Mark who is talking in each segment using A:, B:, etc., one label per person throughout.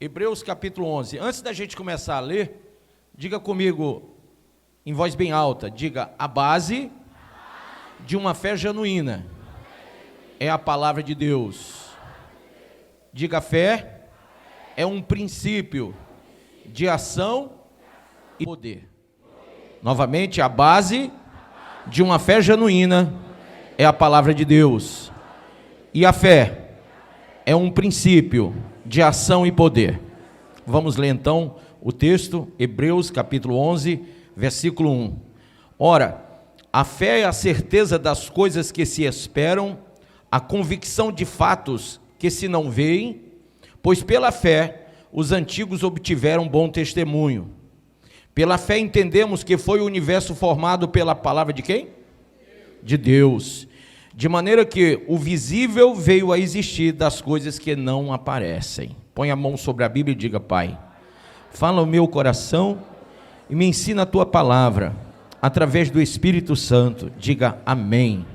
A: Hebreus capítulo 11. Antes da gente começar a ler, diga comigo, em voz bem alta, diga: a base de uma fé genuína é a palavra de Deus. Diga: fé é um princípio de ação e poder. Novamente, a base de uma fé genuína é a palavra de Deus. E a fé é um princípio de ação e poder. Vamos ler então o texto, Hebreus capítulo 11, versículo 1. Ora, a fé é a certeza das coisas que se esperam, a convicção de fatos que se não veem, pois pela fé os antigos obtiveram bom testemunho. Pela fé entendemos que foi o universo formado pela palavra de quem? De Deus. De maneira que o visível veio a existir das coisas que não aparecem. Põe a mão sobre a Bíblia e diga: Pai, fala o meu coração e me ensina a tua palavra, através do Espírito Santo. Diga amém.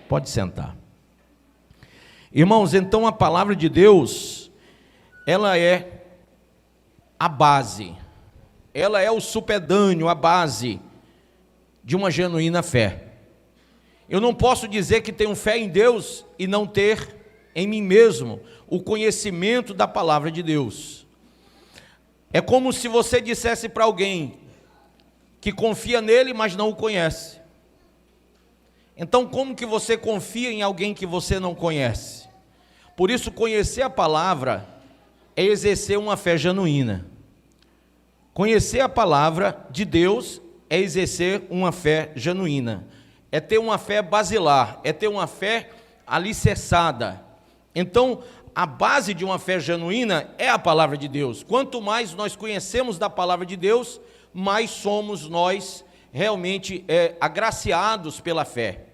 A: Pode sentar. Irmãos, então a palavra de Deus, ela é a base, ela é o supedâneo, a base de uma genuína fé. Eu não posso dizer que tenho fé em Deus e não ter em mim mesmo o conhecimento da palavra de Deus. É como se você dissesse para alguém que confia nele, mas não o conhece. Então, como que você confia em alguém que você não conhece? Por isso, conhecer a palavra é exercer uma fé genuína. Conhecer a palavra de Deus é exercer uma fé genuína. É ter uma fé basilar, é ter uma fé alicerçada. Então, a base de uma fé genuína é a palavra de Deus. Quanto mais nós conhecemos da palavra de Deus, mais somos nós realmente agraciados pela fé.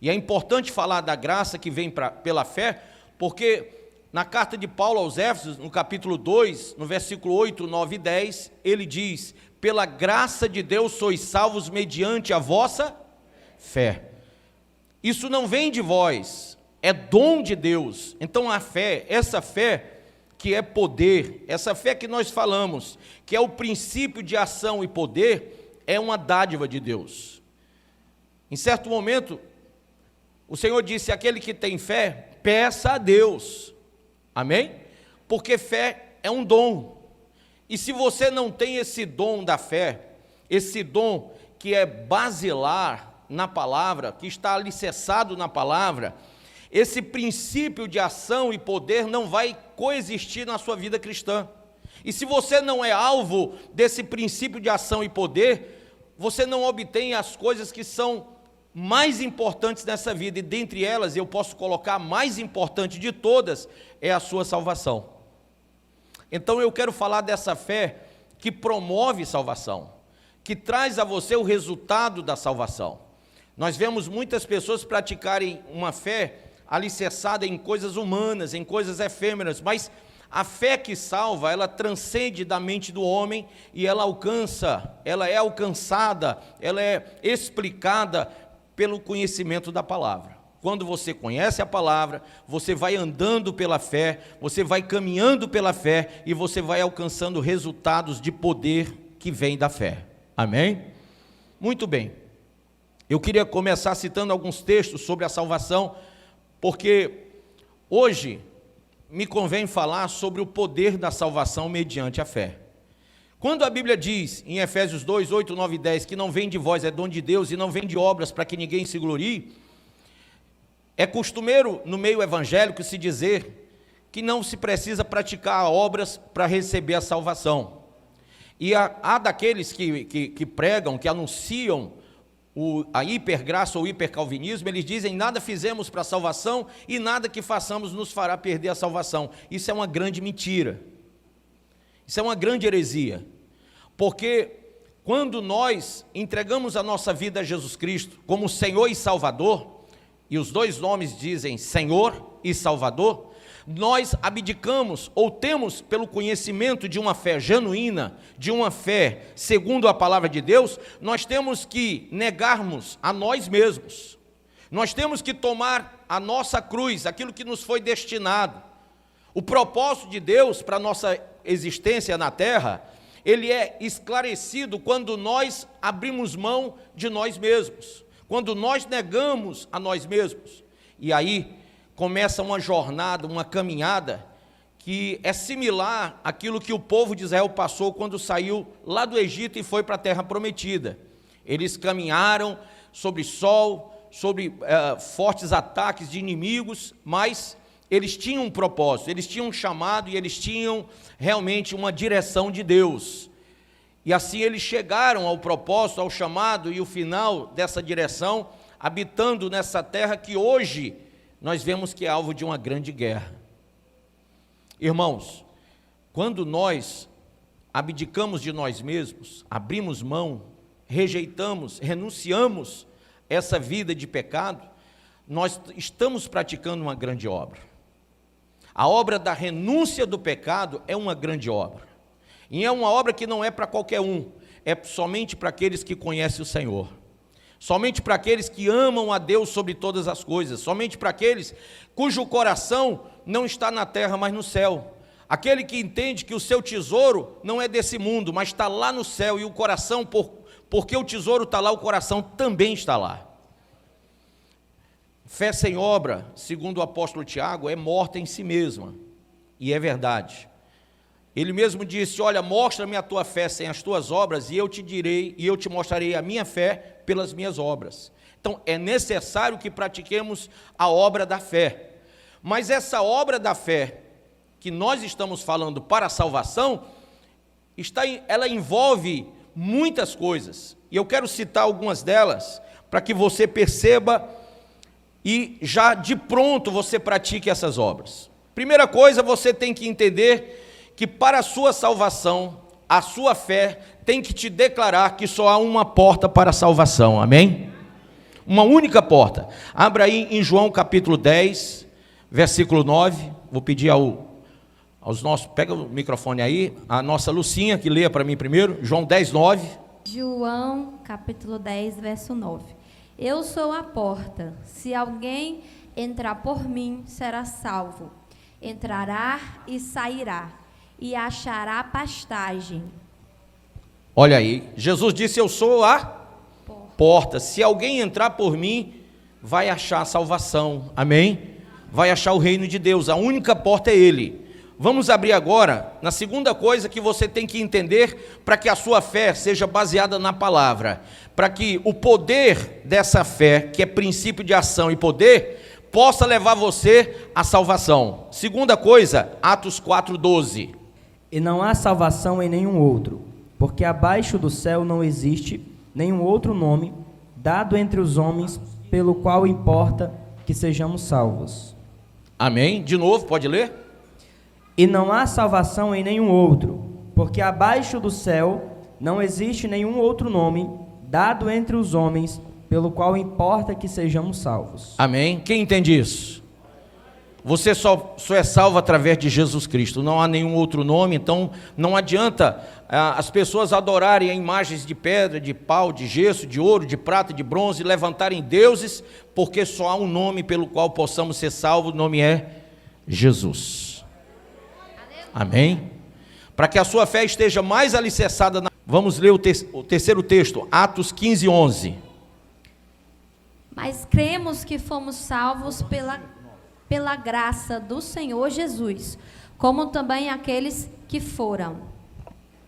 A: E é importante falar da graça que vem pela fé, porque na carta de Paulo aos Éfesos, no capítulo 2, no versículo 8, 9 e 10, ele diz: pela graça de Deus sois salvos mediante a vossa fé. Isso não vem de vós, é dom de Deus. Então a fé, essa fé que é poder, essa fé que nós falamos, que é o princípio de ação e poder, é uma dádiva de Deus. Em certo momento, o Senhor disse: aquele que tem fé, peça a Deus. Amém? Porque fé é um dom. E se você não tem esse dom da fé, esse dom que é basilar na palavra, que está alicerçado na palavra, esse princípio de ação e poder não vai coexistir na sua vida cristã. E se você não é alvo desse princípio de ação e poder, você não obtém as coisas que são mais importantes nessa vida. E dentre elas, eu posso colocar a mais importante de todas, é a sua salvação. Então eu quero falar dessa fé que promove salvação, que traz a você o resultado da salvação. Nós vemos muitas pessoas praticarem uma fé alicerçada em coisas humanas, em coisas efêmeras, mas a fé que salva, ela transcende da mente do homem e ela é alcançada, ela é explicada pelo conhecimento da palavra. Quando você conhece a palavra, você vai andando pela fé, você vai caminhando pela fé e você vai alcançando resultados de poder que vem da fé. Amém? Muito bem. Eu queria começar citando alguns textos sobre a salvação, porque hoje me convém falar sobre o poder da salvação mediante a fé. Quando a Bíblia diz, em Efésios 2, 8, 9 e 10, que não vem de vós, é dom de Deus, e não vem de obras para que ninguém se glorie, é costumeiro no meio evangélico se dizer que não se precisa praticar obras para receber a salvação. E há daqueles que pregam, que anunciam a hipergraça ou hipercalvinismo, eles dizem: nada fizemos para a salvação e nada que façamos nos fará perder a salvação. Isso é uma grande mentira, isso é uma grande heresia, porque quando nós entregamos a nossa vida a Jesus Cristo como Senhor e Salvador, e os dois nomes dizem Senhor e Salvador, nós abdicamos ou temos, pelo conhecimento de uma fé genuína, de uma fé segundo a palavra de Deus, nós temos que negarmos a nós mesmos, nós temos que tomar a nossa cruz, aquilo que nos foi destinado. O propósito de Deus para a nossa existência na terra, ele é esclarecido quando nós abrimos mão de nós mesmos, quando nós negamos a nós mesmos. E aí começa uma jornada, uma caminhada, que é similar àquilo que o povo de Israel passou quando saiu lá do Egito e foi para a terra prometida. Eles caminharam sobre sol, sobre fortes ataques de inimigos, mas eles tinham um propósito, eles tinham um chamado e eles tinham realmente uma direção de Deus. E assim eles chegaram ao propósito, ao chamado e o final dessa direção, habitando nessa terra que hoje nós vemos que é alvo de uma grande guerra. Irmãos, quando nós abdicamos de nós mesmos, abrimos mão, rejeitamos, renunciamos essa vida de pecado, nós estamos praticando uma grande obra. A obra da renúncia do pecado é uma grande obra. E é uma obra que não é para qualquer um, é somente para aqueles que conhecem o Senhor. Somente para aqueles que amam a Deus sobre todas as coisas, somente para aqueles cujo coração não está na terra, mas no céu. Aquele que entende que o seu tesouro não é desse mundo, mas está lá no céu, e o coração, porque o tesouro está lá, o coração também está lá. Fé sem obra, segundo o apóstolo Tiago, é morta em si mesma, e é verdade. Ele mesmo disse: olha, mostra-me a tua fé sem as tuas obras, e eu te direi, e eu te mostrarei a minha fé pelas minhas obras. Então é necessário que pratiquemos a obra da fé, mas essa obra da fé que nós estamos falando para a salvação, ela envolve muitas coisas, e eu quero citar algumas delas, para que você perceba e já de pronto você pratique essas obras. Primeira coisa, você tem que entender que para a sua salvação, a sua fé tem que te declarar que só há uma porta para a salvação, amém? Uma única porta. Abra aí em João capítulo 10, versículo 9, vou pedir aos nossos, pega o microfone aí, a nossa Lucinha, que leia para mim primeiro, João 10, 9.
B: João capítulo 10, verso 9. Eu sou a porta, se alguém entrar por mim, será salvo. Entrará e sairá, e achará pastagem.
A: Olha aí, Jesus disse: eu sou a porta. Se alguém entrar por mim, vai achar salvação, amém? Vai achar o reino de Deus, a única porta é Ele. Vamos abrir agora na segunda coisa que você tem que entender para que a sua fé seja baseada na palavra, para que o poder dessa fé, que é princípio de ação e poder, possa levar você à salvação. Segunda coisa, Atos 4:12.
C: E não há salvação em nenhum outro, porque abaixo do céu não existe nenhum outro nome dado entre os homens pelo qual importa que sejamos salvos.
A: Amém? De novo, pode ler?
C: E não há salvação em nenhum outro, porque abaixo do céu não existe nenhum outro nome dado entre os homens pelo qual importa que sejamos salvos.
A: Amém? Quem entende isso? Você só é salvo através de Jesus Cristo, não há nenhum outro nome. Então não adianta as pessoas adorarem a imagens de pedra, de pau, de gesso, de ouro, de prata, de bronze, levantarem deuses, porque só há um nome pelo qual possamos ser salvos, o nome é Jesus. Amém? Para que a sua fé esteja mais alicerçada Vamos ler o terceiro texto, Atos 15, 11.
B: Mas cremos que fomos salvos pela graça do Senhor Jesus, como também aqueles que foram.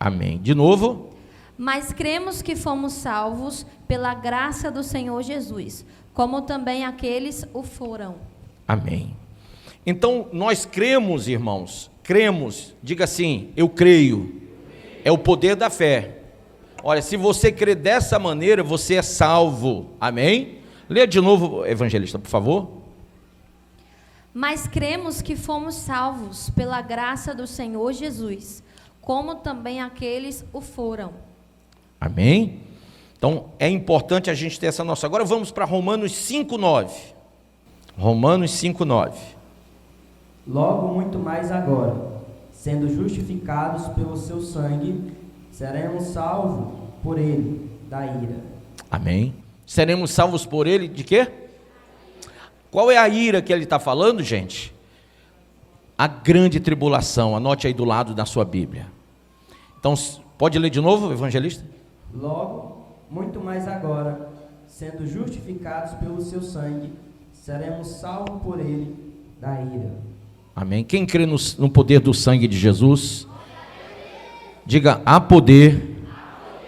A: Amém. De novo.
B: Mas cremos que fomos salvos pela graça do Senhor Jesus, como também aqueles o foram.
A: Amém. Então, nós cremos, irmãos, diga assim, eu creio, é o poder da fé. Olha, se você crê dessa maneira, você é salvo, amém? Leia de novo, evangelista, por favor.
B: Mas cremos que fomos salvos pela graça do Senhor Jesus, como também aqueles o foram.
A: Amém? Então, é importante a gente ter essa noção. Agora vamos para Romanos 5:9. Romanos 5:9.
C: Logo muito mais agora, sendo justificados pelo seu sangue, seremos salvos por ele da ira.
A: Amém? Seremos salvos por ele de quê? Qual é a ira que ele está falando, gente? a grande tribulação. Anote aí do lado da sua Bíblia. Então, pode ler de novo, evangelista?
C: Logo, muito mais agora, sendo justificados pelo seu sangue, seremos salvos por ele da ira. Amém.
A: Quem crê no poder do sangue de Jesus? Diga, há poder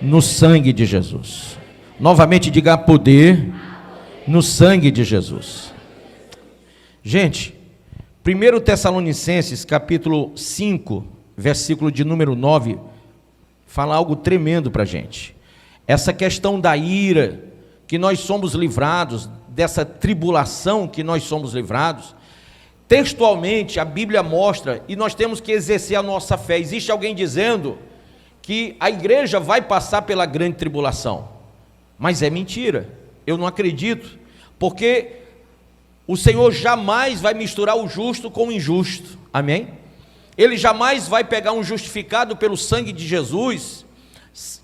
A: no sangue de Jesus. Novamente, diga, há poder no sangue de Jesus. Gente, 1 Tessalonicenses, capítulo 5, versículo de número 9, fala algo tremendo para a gente. Essa questão da ira, que nós somos livrados, dessa tribulação que nós somos livrados, textualmente a Bíblia mostra, e nós temos que exercer a nossa fé. Existe alguém dizendo que a igreja vai passar pela grande tribulação, mas é mentira, eu não acredito, porque o Senhor jamais vai misturar o justo com o injusto, amém? Ele jamais vai pegar um justificado pelo sangue de Jesus,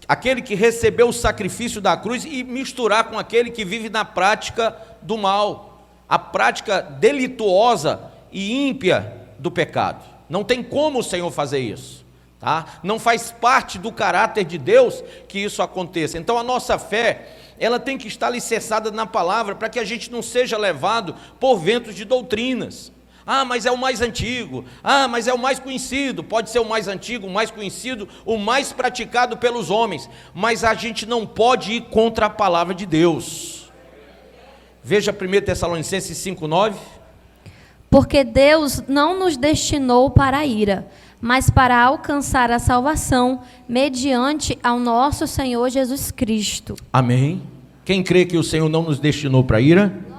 A: aquele que recebeu o sacrifício da cruz, e misturar com aquele que vive na prática do mal, a prática delituosa e ímpia do pecado. Não tem como o Senhor fazer isso, tá? Não faz parte do caráter de Deus que isso aconteça. Então a nossa fé, ela tem que estar alicerçada na palavra, para que a gente não seja levado por ventos de doutrinas. Ah, mas é o mais antigo, ah, mas é o mais conhecido. Pode ser o mais antigo, o mais conhecido, o mais praticado pelos homens, mas a gente não pode ir contra a palavra de Deus. Veja 1 Tessalonicenses 5,9.
B: Porque Deus não nos destinou para a ira, mas para alcançar a salvação mediante ao nosso Senhor Jesus Cristo.
A: Amém. Quem crê que o Senhor não nos destinou para a ira?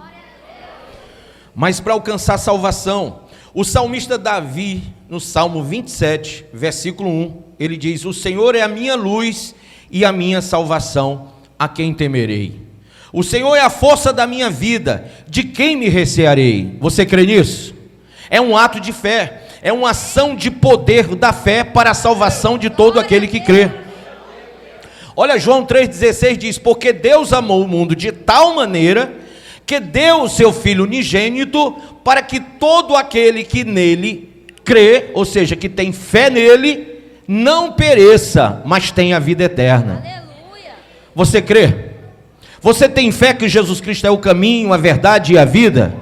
A: Mas para alcançar salvação. O salmista Davi, no Salmo 27, versículo 1, ele diz: o Senhor é a minha luz e a minha salvação, a quem temerei? O Senhor é a força da minha vida, de quem me recearei? Você crê nisso? É um ato de fé, é uma ação de poder da fé para a salvação de todo aquele que crê. Olha, João 3,16 diz: porque Deus amou o mundo de tal maneira que deu o seu Filho unigênito, para que todo aquele que nele crê, ou seja, que tem fé nele, não pereça, mas tenha a vida eterna. Aleluia. Você crê? Você tem fé que Jesus Cristo é o caminho, a verdade e a vida?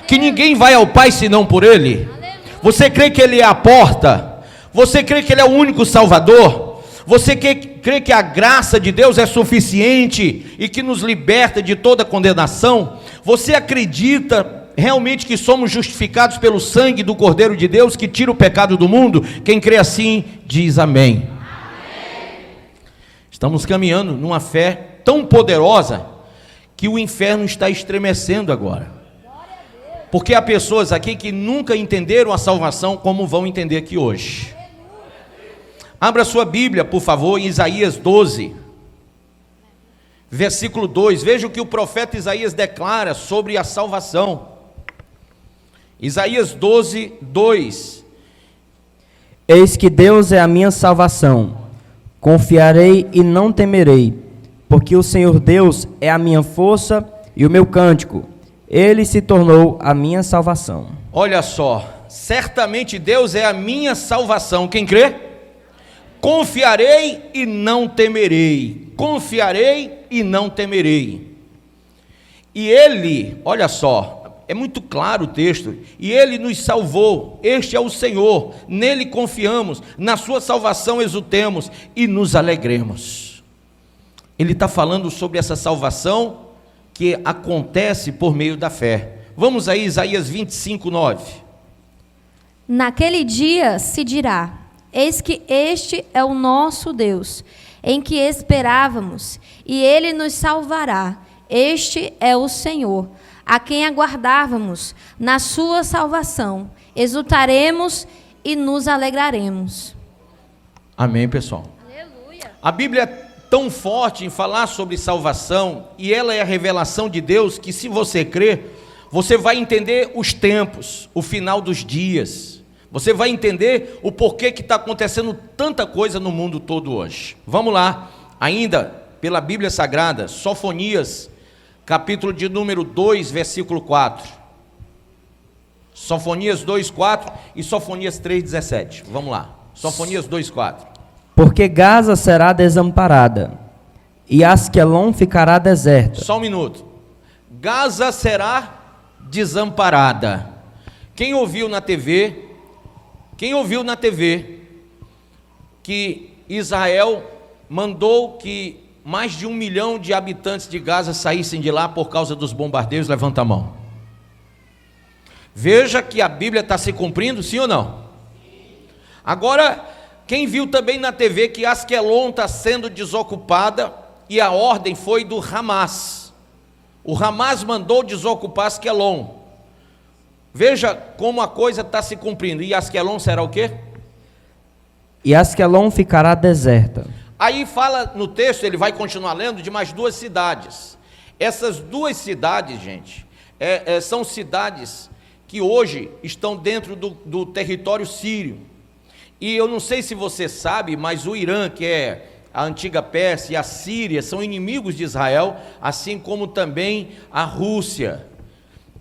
A: Que ninguém vai ao Pai senão por Ele? Aleluia. Você crê que Ele é a porta? Você crê que Ele é o único Salvador? Você crê que a graça de Deus é suficiente e que nos liberta de toda condenação? Você acredita realmente que somos justificados pelo sangue do Cordeiro de Deus, que tira o pecado do mundo? Quem crê assim, diz amém. Amém. Estamos caminhando numa fé tão poderosa que o inferno está estremecendo agora. Porque há pessoas aqui que nunca entenderam a salvação como vão entender aqui hoje. Abra sua Bíblia, por favor, em Isaías 12, versículo 2. Veja o que o profeta Isaías declara sobre a salvação. Isaías 12, 2.
C: Eis que Deus é a minha salvação, confiarei e não temerei, porque o Senhor Deus é a minha força e o meu cântico, Ele se tornou a minha salvação.
A: Olha só, certamente Deus é a minha salvação. Quem crê? Confiarei e não temerei. Confiarei e não temerei. E Ele, olha só, é muito claro o texto. E Ele nos salvou. Este é o Senhor. Nele confiamos. Na sua salvação exultemos e nos alegremos. Ele está falando sobre essa salvação que acontece por meio da fé. Vamos aí, Isaías 25, 9.
B: Naquele dia se dirá: eis que este é o nosso Deus, em que esperávamos, e Ele nos salvará. Este é o Senhor, a quem aguardávamos na sua salvação. Exultaremos e nos alegraremos.
A: Amém, pessoal?
B: Aleluia.
A: A Bíblia é tão forte em falar sobre salvação, e ela é a revelação de Deus, que se você crer, você vai entender os tempos, o final dos dias. Você vai entender o porquê que está acontecendo tanta coisa no mundo todo hoje. Vamos lá, ainda pela Bíblia Sagrada, Sofonias, capítulo de número 2, versículo 4. Sofonias 2:4 e Sofonias 3:17. Vamos lá. Sofonias 2:4.
C: Porque Gaza será desamparada, e Asquelon ficará deserta.
A: Só um minuto. Gaza será desamparada. Quem ouviu na TV que Israel mandou que mais de 1 milhão de habitantes de Gaza saíssem de lá por causa dos bombardeios? Levanta a mão. Veja que a Bíblia está se cumprindo, sim ou não? Agora, quem viu também na TV que Asquelon está sendo desocupada e a ordem foi do Hamas. O Hamas mandou desocupar Asquelon. Veja como a coisa está se cumprindo. E Asquelon será o quê?
C: E Asquelon ficará deserta.
A: Aí fala no texto, ele vai continuar lendo, de mais 2 cidades. Essas 2 cidades, gente, são cidades que hoje estão dentro do território sírio. E eu não sei se você sabe, mas o Irã, que é a antiga Pérsia, e a Síria são inimigos de Israel, assim como também a Rússia.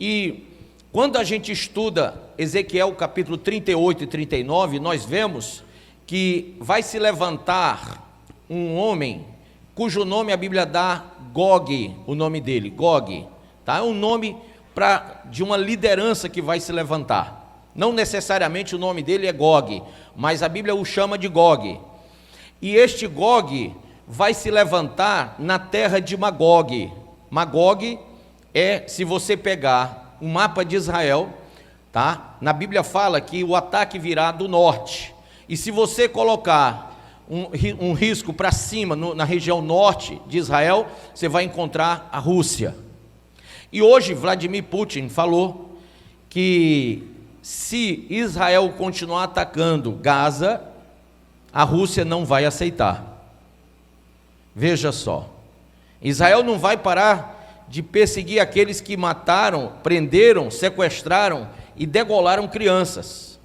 A: E quando a gente estuda Ezequiel capítulo 38 e 39, nós vemos que vai se levantar um homem cujo nome a Bíblia dá Gog, o nome dele, Gog, tá? É um nome de uma liderança que vai se levantar. Não necessariamente o nome dele é Gog, mas a Bíblia o chama de Gog. E este Gog vai se levantar na terra de Magog. Magog se você pegar um mapa de Israel, tá? Na Bíblia fala que o ataque virá do norte. E se você colocar um risco para cima, na região norte de Israel, você vai encontrar a Rússia. E hoje Vladimir Putin falou que se Israel continuar atacando Gaza, a Rússia não vai aceitar. Veja só, Israel não vai parar de perseguir aqueles que mataram, prenderam, sequestraram e degolaram crianças.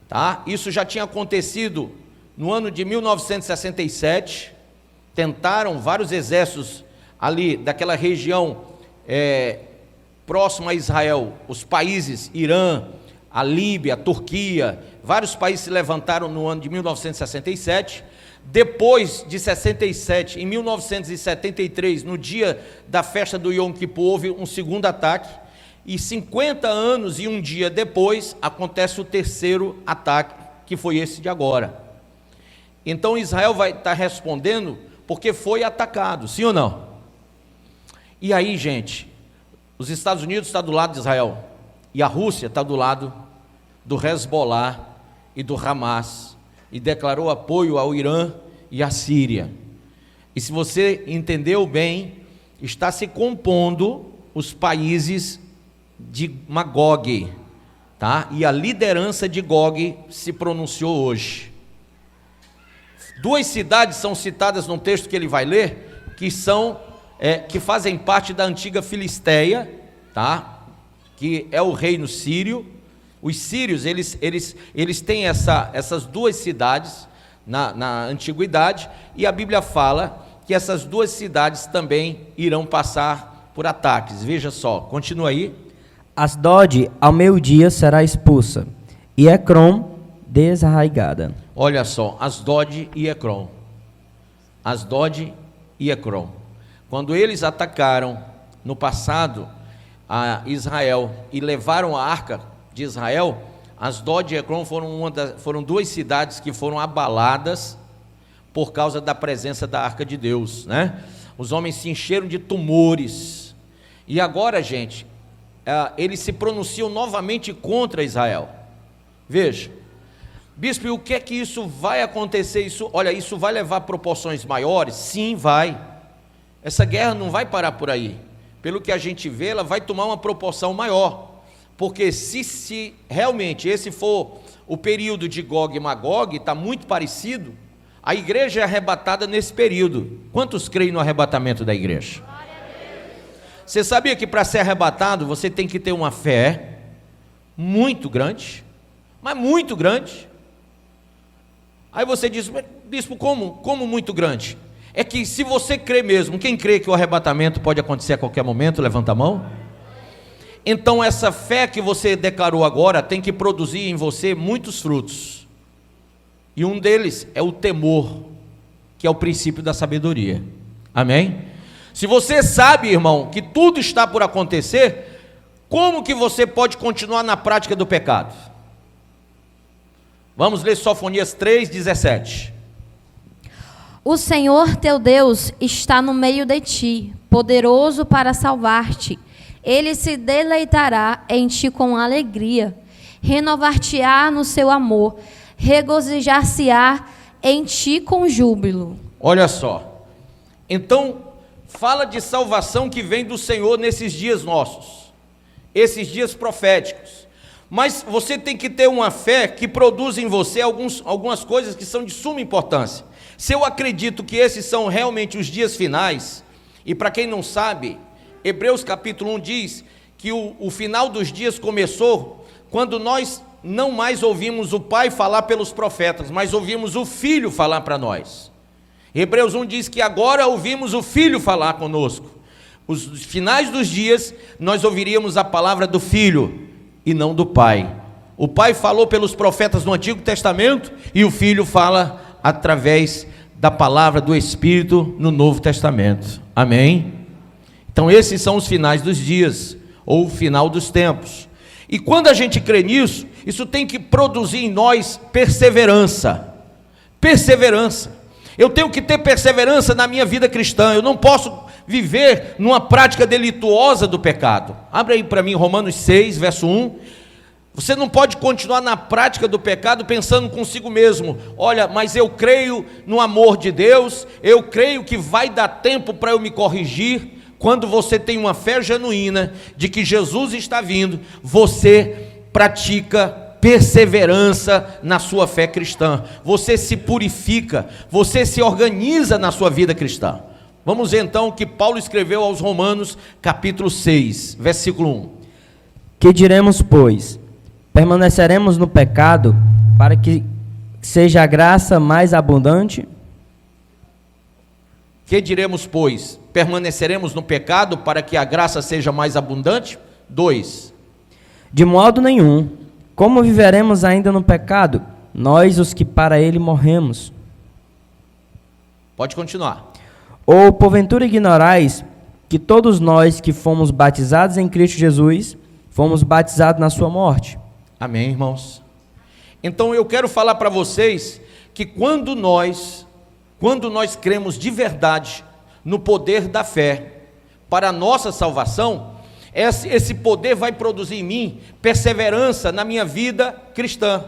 A: Tá? Isso já tinha acontecido no ano de 1967, tentaram vários exércitos ali daquela região próxima a Israel, os países Irã, a Líbia, a Turquia, vários países se levantaram no ano de 1967, depois de 67, em 1973, no dia da festa do Yom Kippur, houve um segundo ataque, e 50 anos e um dia depois, acontece o terceiro ataque, que foi esse de agora. Então Israel vai estar respondendo, porque foi atacado, sim ou não? E aí, gente, os Estados Unidos estão do lado de Israel, e a Rússia está do lado do Hezbollah e do Hamas, e declarou apoio ao Irã e à Síria. E se você entendeu bem, está se compondo os países de Magog, tá? E a liderança de Gog se pronunciou hoje. 2 cidades são citadas no texto que ele vai ler, que fazem parte da antiga Filisteia, tá? Que é o reino sírio. Os sírios, eles têm essas 2 cidades na antiguidade, e a Bíblia fala que essas 2 cidades também irão passar por ataques. Veja só, continua aí.
C: Asdod ao meio-dia será expulsa, e Ecrom desarraigada.
A: Olha só, Asdod e Ecrom. Asdod e Ecrom. Quando eles atacaram no passado a Israel e levaram a arca de Israel, Asdod e Ecrom foram 2 cidades que foram abaladas por causa da presença da arca de Deus, né? Os homens se encheram de tumores. E agora, gente, eles se pronunciam novamente contra Israel. Veja, bispo, e o que é que isso vai acontecer? Isso vai levar proporções maiores? Sim, vai. Essa guerra não vai parar por aí. Pelo que a gente vê, ela vai tomar uma proporção maior. Porque se realmente esse for o período de Gog e Magog, está muito parecido, a igreja é arrebatada nesse período. Quantos creem no arrebatamento da igreja? Você sabia que para ser arrebatado você tem que ter uma fé muito grande, mas muito grande? Aí você diz, bispo, como muito grande? É que se você crê mesmo, quem crê que o arrebatamento pode acontecer a qualquer momento, levanta a mão. então essa fé que você declarou agora tem que produzir em você muitos frutos. E um deles é o temor, que é o princípio da sabedoria. Amém? Se você sabe, irmão, que tudo está por acontecer, como que você pode continuar na prática do pecado? Vamos ler Sofonias 3:17.
B: O Senhor teu Deus está no meio de ti, poderoso para salvar-te. Ele se deleitará em ti com alegria, renovar-te-á no seu amor, regozijar-se-á em ti com júbilo.
A: Olha só, então fala de salvação que vem do Senhor nesses dias nossos, esses dias proféticos. Mas você tem que ter uma fé que produz em você algumas coisas que são de suma importância. Se eu acredito que esses são realmente os dias finais, e para quem não sabe, Hebreus capítulo 1 diz que o final dos dias começou quando nós não mais ouvimos o Pai falar pelos profetas, mas ouvimos o Filho falar para nós. Hebreus 1 diz que agora ouvimos o Filho falar conosco. Os finais dos dias nós ouviríamos a palavra do Filho e não do Pai. O Pai falou pelos profetas no Antigo Testamento e o Filho fala através da palavra do Espírito no Novo Testamento. Amém? Então esses são os finais dos dias, ou o final dos tempos. E quando a gente crê nisso, isso tem que produzir em nós perseverança. Perseverança. Eu tenho que ter perseverança na minha vida cristã. Eu não posso viver numa prática delituosa do pecado. Abre aí para mim Romanos 6, verso 1. Você não pode continuar na prática do pecado pensando consigo mesmo: olha, mas eu creio no amor de Deus, eu creio que vai dar tempo para eu me corrigir. Quando você tem uma fé genuína de que Jesus está vindo, você pratica perseverança na sua fé cristã, você se purifica, você se organiza na sua vida cristã. Vamos ver então o que Paulo escreveu aos Romanos, capítulo 6, versículo 1.
C: Que diremos, pois? Permaneceremos no pecado para que seja a graça mais abundante?
A: Que diremos, pois? Permaneceremos no pecado para que a graça seja mais abundante? 2.
C: De modo nenhum. Como viveremos ainda no pecado, nós os que para ele morremos?
A: Pode continuar.
C: Ou porventura ignorais que todos nós que fomos batizados em Cristo Jesus, fomos batizados na sua morte?
A: Amém, irmãos? Então eu quero falar para vocês que quando nós cremos de verdade no poder da fé para a nossa salvação, esse poder vai produzir em mim perseverança na minha vida cristã.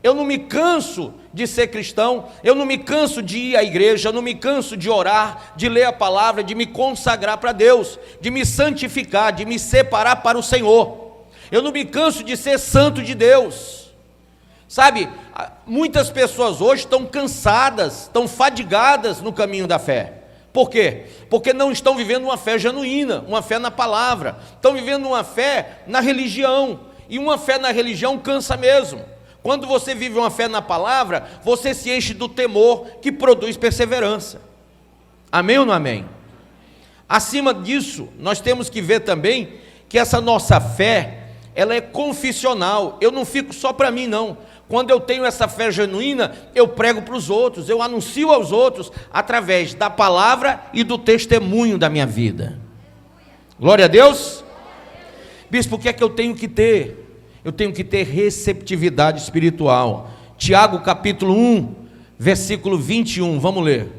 A: Eu não me canso de ser cristão, eu não me canso de ir à igreja, eu não me canso de orar, de ler a palavra, de me consagrar para Deus, de me santificar, de me separar para o Senhor. Eu não me canso de ser santo de Deus. Sabe, muitas pessoas hoje estão cansadas, estão fadigadas no caminho da fé. Por quê? Porque não estão vivendo uma fé genuína, uma fé na palavra. Estão vivendo uma fé na religião. E uma fé na religião cansa mesmo. Quando você vive uma fé na palavra, você se enche do temor que produz perseverança. Amém ou não amém? Acima disso, nós temos que ver também que essa nossa fé, ela é confissional. Eu não fico só para mim, não. Quando eu tenho essa fé genuína, eu prego para os outros, eu anuncio aos outros através da palavra e do testemunho da minha vida. Glória a Deus. Bispo, o que é que eu tenho que ter? Eu tenho que ter receptividade espiritual. Tiago capítulo 1, versículo 21, vamos ler.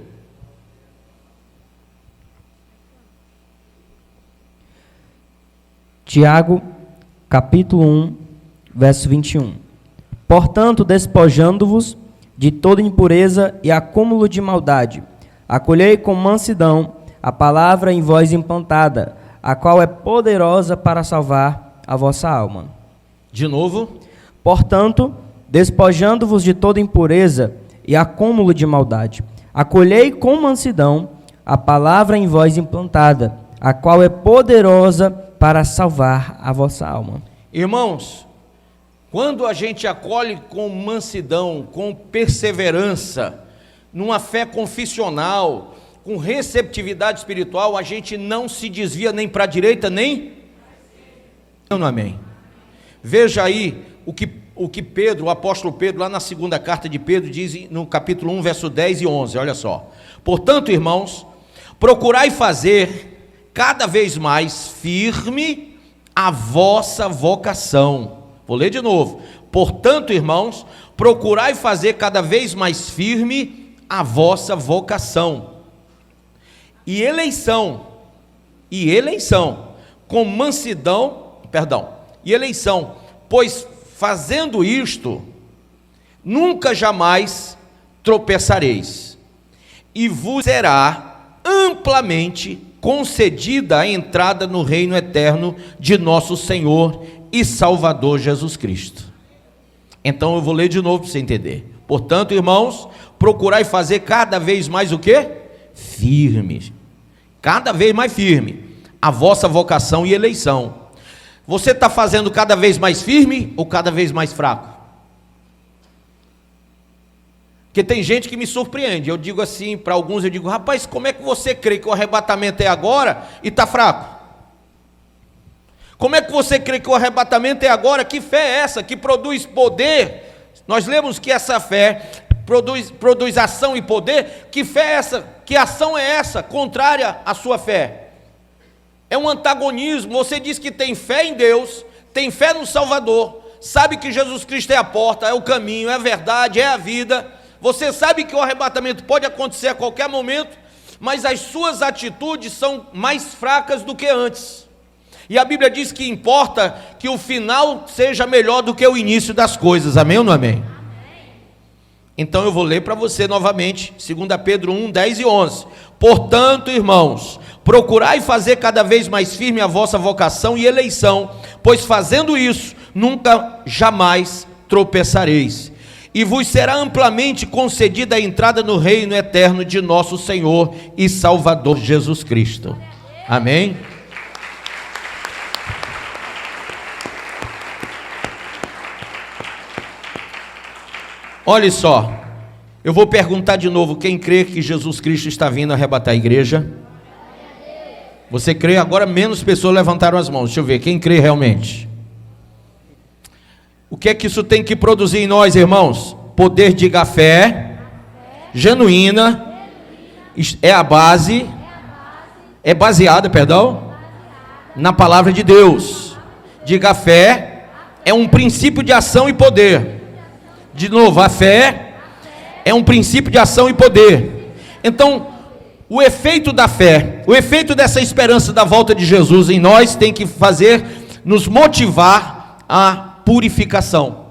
C: Tiago capítulo 1, verso 21. Portanto, despojando-vos de toda impureza e acúmulo de maldade, acolhei com mansidão a palavra em vós implantada, a qual é poderosa para salvar a vossa alma.
A: De novo.
C: Portanto, despojando-vos de toda impureza e acúmulo de maldade, acolhei com mansidão a palavra em vós implantada, a qual é poderosa para salvar a vossa alma.
A: Irmãos, quando a gente acolhe com mansidão, com perseverança, numa fé confissional, com receptividade espiritual, a gente não se desvia nem para a direita, nem... Não, amém. Veja aí o que Pedro, o apóstolo Pedro, lá na segunda carta de Pedro, diz no capítulo 1, verso 10 e 11, olha só. Portanto, irmãos, procurai fazer cada vez mais firme a vossa vocação. Vou ler de novo. Portanto, irmãos, procurai fazer cada vez mais firme a vossa vocação. E eleição, com mansidão, pois fazendo isto, nunca jamais tropeçareis, e vos será amplamente concedida a entrada no reino eterno de nosso Senhor e Salvador Jesus Cristo. Então eu vou ler de novo para você entender. Portanto, irmãos, procurai fazer cada vez mais o quê? Firme, cada vez mais firme, a vossa vocação e eleição. Você está fazendo cada vez mais firme ou cada vez mais fraco? Porque tem gente que me surpreende. Eu digo assim, para alguns eu digo, rapaz, como é que você crê que o arrebatamento é agora e está fraco? Como é que você crê que o arrebatamento é agora? Que fé é essa que produz poder? Nós lemos que essa fé produz ação e poder. Que fé é essa? Que ação é essa contrária à sua fé? É um antagonismo. Você diz que tem fé em Deus, tem fé no Salvador, sabe que Jesus Cristo é a porta, é o caminho, é a verdade, é a vida. Você sabe que o arrebatamento pode acontecer a qualquer momento, mas as suas atitudes são mais fracas do que antes. E a Bíblia diz que importa que o final seja melhor do que o início das coisas. Amém ou não amém? Então eu vou ler para você novamente, 2 Pedro 1, 10 e 11. Portanto, irmãos, procurai fazer cada vez mais firme a vossa vocação e eleição, pois fazendo isso, nunca jamais tropeçareis. E vos será amplamente concedida a entrada no reino eterno de nosso Senhor e Salvador Jesus Cristo. Amém? Olha só, eu vou perguntar de novo, quem crê que Jesus Cristo está vindo arrebatar a igreja? Você crê? Agora menos pessoas levantaram as mãos, deixa eu ver, quem crê realmente? O que é que isso tem que produzir em nós, irmãos? Poder, diga, fé genuína, é a base, é baseada, na palavra de Deus. Diga, fé é um princípio de ação e poder. De novo, a fé é um princípio de ação e poder. Então, o efeito da fé, o efeito dessa esperança da volta de Jesus em nós tem que nos motivar a purificação.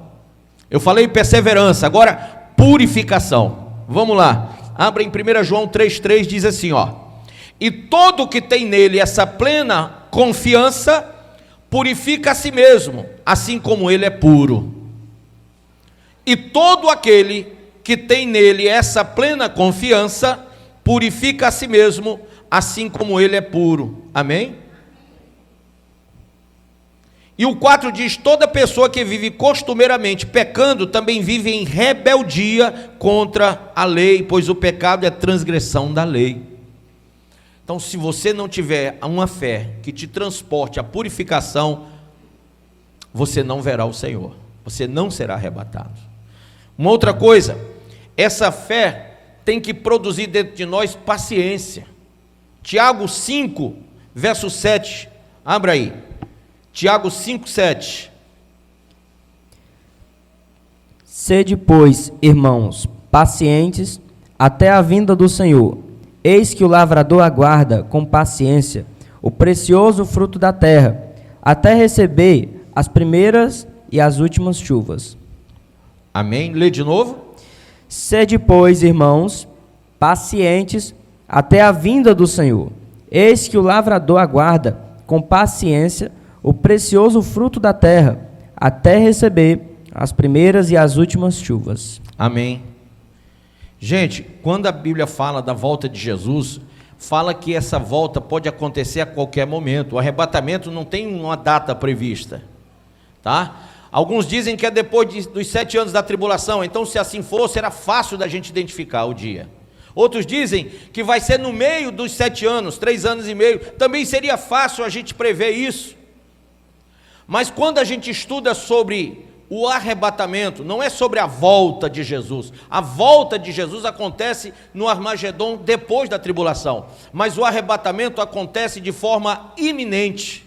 A: Eu falei perseverança, agora purificação. Vamos lá, abra em 1 João 3,3, diz assim, ó: e todo que tem nele essa plena confiança, purifica a si mesmo, assim como ele é puro. E todo aquele que tem nele essa plena confiança, purifica a si mesmo, assim como ele é puro. Amém? E o 4 diz, toda pessoa que vive costumeiramente pecando, também vive em rebeldia contra a lei, pois o pecado é transgressão da lei. Então, se você não tiver uma fé que te transporte à purificação, você não verá o Senhor, você não será arrebatado. Uma outra coisa, essa fé tem que produzir dentro de nós paciência. Tiago 5, verso 7, abra aí, Tiago 5, 7.
C: Sede, pois, irmãos, pacientes até a vinda do Senhor. Eis que o lavrador aguarda com paciência o precioso fruto da terra, até receber as primeiras e as últimas chuvas.
A: Amém? Lê de novo.
C: Sede, pois, irmãos, pacientes até a vinda do Senhor. Eis que o lavrador aguarda com paciência o precioso fruto da terra, até receber as primeiras e as últimas chuvas. Amém.
A: Gente, quando a Bíblia fala da volta de Jesus, fala que essa volta pode acontecer a qualquer momento. O arrebatamento não tem uma data prevista, tá? Alguns dizem que é depois dos 7 anos da tribulação, então se assim for, será fácil da gente identificar o dia. Outros dizem que vai ser no meio dos 7 anos, 3 anos e meio, também seria fácil a gente prever isso. Mas quando a gente estuda sobre o arrebatamento, não é sobre a volta de Jesus. A volta de Jesus acontece no Armagedon depois da tribulação. Mas o arrebatamento acontece de forma iminente,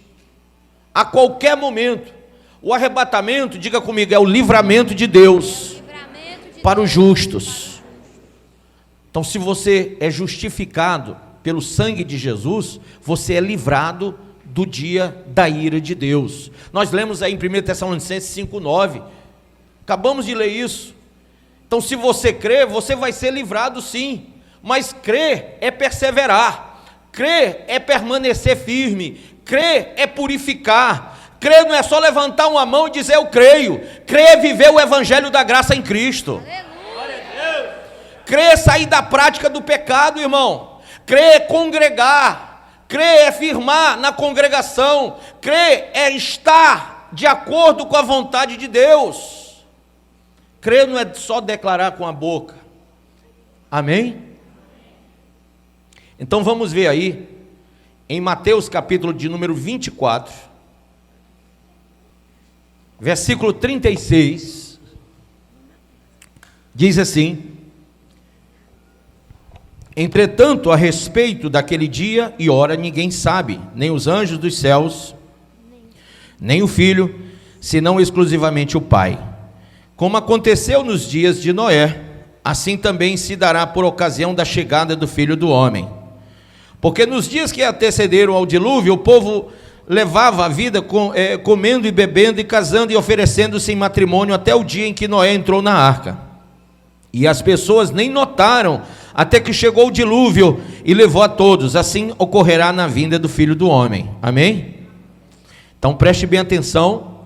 A: a qualquer momento. O arrebatamento, diga comigo, é o livramento de Deus para os justos. Então, se você é justificado pelo sangue de Jesus, você é livrado do dia da ira de Deus. Nós lemos aí em 1 Tessalonicenses 5,9. Acabamos de ler isso. Então, se você crer, você vai ser livrado sim. Mas crer é perseverar. Crer é permanecer firme. Crer é purificar. Crer não é só levantar uma mão e dizer eu creio. Crer é viver o evangelho da graça em Cristo. Aleluia. Crer é sair da prática do pecado, irmão. Crer é congregar. Crer é firmar na congregação. Crer é estar de acordo com a vontade de Deus. Crer não é só declarar com a boca. Amém? Então vamos ver aí, em Mateus capítulo de número 24, versículo 36, diz assim: entretanto, a respeito daquele dia e hora ninguém sabe, nem os anjos dos céus, nem o Filho, senão exclusivamente o Pai. Como aconteceu nos dias de Noé, assim também se dará por ocasião da chegada do Filho do Homem. Porque nos dias que antecederam ao dilúvio, o povo levava a vida comendo e bebendo e casando e oferecendo-se em matrimônio até o dia em que Noé entrou na arca. E as pessoas nem notaram até que chegou o dilúvio e levou a todos. Assim ocorrerá na vinda do Filho do Homem. Amém? Então preste bem atenção.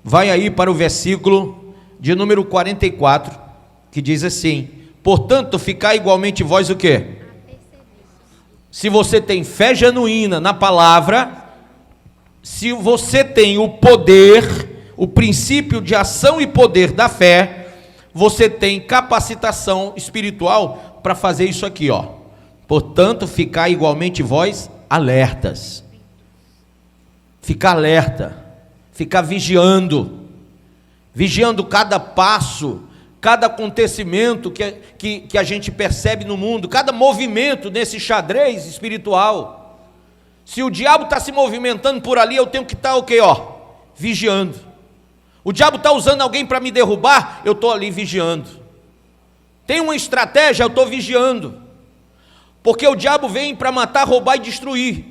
A: Vai aí para o versículo de número 44, que diz assim: portanto, ficai igualmente vós o quê? Se você tem fé genuína na palavra, se você tem o poder, o princípio de ação e poder da fé, você tem capacitação espiritual para fazer isso aqui, ó. Portanto, ficar igualmente vós alertas. Ficar alerta, ficar vigiando cada passo, cada acontecimento que a gente percebe no mundo, cada movimento nesse xadrez espiritual. Se o diabo está se movimentando por ali, eu tenho que estar o quê, ó? Vigiando. O diabo está usando alguém para me derrubar, eu estou ali vigiando. Tem uma estratégia, eu estou vigiando. Porque o diabo vem para matar, roubar e destruir.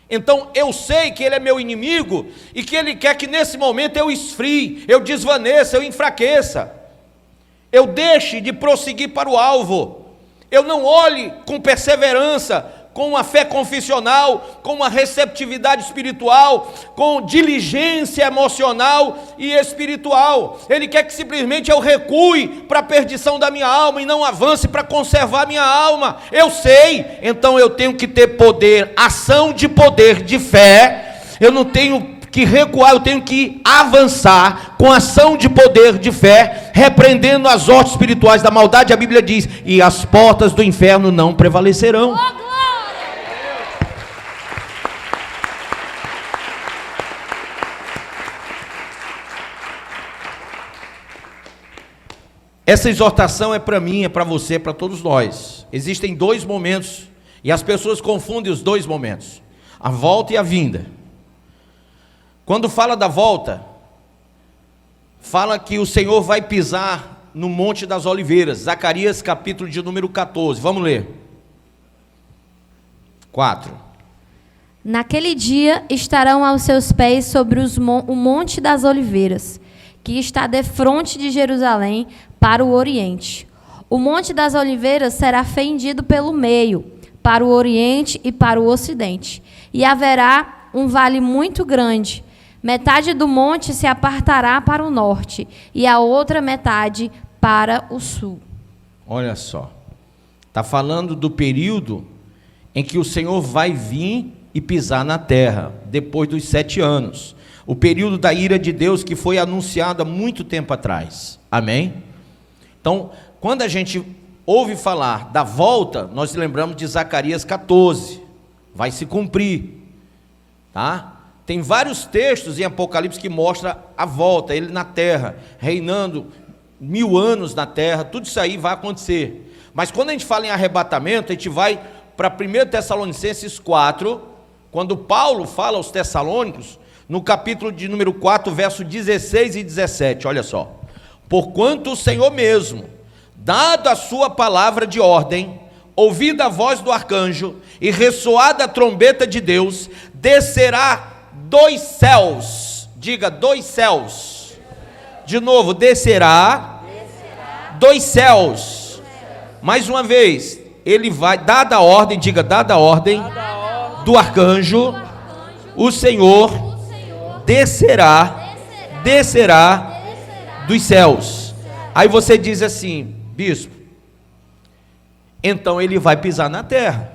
A: Então eu sei que ele é meu inimigo e que ele quer que nesse momento eu esfrie, eu desvaneça, eu enfraqueça. Eu deixe de prosseguir para o alvo. Eu não olhe com perseverança, com uma fé confissional, com uma receptividade espiritual, com diligência emocional e espiritual. Ele quer que simplesmente eu recue para a perdição da minha alma e não avance para conservar minha alma. Eu sei, então eu tenho que ter poder, ação de poder, de fé. Eu não tenho que recuar, eu tenho que avançar com ação de poder, de fé, repreendendo as hostes espirituais da maldade. A Bíblia diz: e as portas do inferno não prevalecerão. Essa exortação é para mim, é para você, é para todos nós. Existem dois momentos, e as pessoas confundem os dois momentos: a volta e a vinda. Quando fala da volta, fala que o Senhor vai pisar no Monte das Oliveiras. Zacarias capítulo de número 14, vamos ler. 4.
B: Naquele dia estarão aos seus pés sobre o Monte das Oliveiras, que está defronte de Jerusalém, para o oriente. O Monte das Oliveiras será fendido pelo meio, para o oriente e para o ocidente. E haverá um vale muito grande. Metade do monte se apartará para o norte, e a outra metade para o sul.
A: Olha só. Está falando do período em que o Senhor vai vir e pisar na terra, depois dos 7 anos. O período da ira de Deus que foi anunciado há muito tempo atrás. Amém? Então, quando a gente ouve falar da volta, nós lembramos de Zacarias 14. Vai se cumprir. Tá? Tem vários textos em Apocalipse que mostram a volta, ele na terra, reinando 1000 anos na terra, tudo isso aí vai acontecer. Mas quando a gente fala em arrebatamento, a gente vai para 1 Tessalonicenses 4, quando Paulo fala aos Tessalônicos, no capítulo de número 4, verso 16 e 17, olha só. Porquanto o Senhor mesmo, dada a sua palavra de ordem, ouvida a voz do arcanjo e ressoada a trombeta de Deus, descerá dos céus, diga, dos céus, de novo, descerá dos céus, mais uma vez, ele vai, dada a ordem, diga, dada a ordem do arcanjo, o Senhor descerá dos céus. Aí você diz assim, bispo, então ele vai pisar na terra,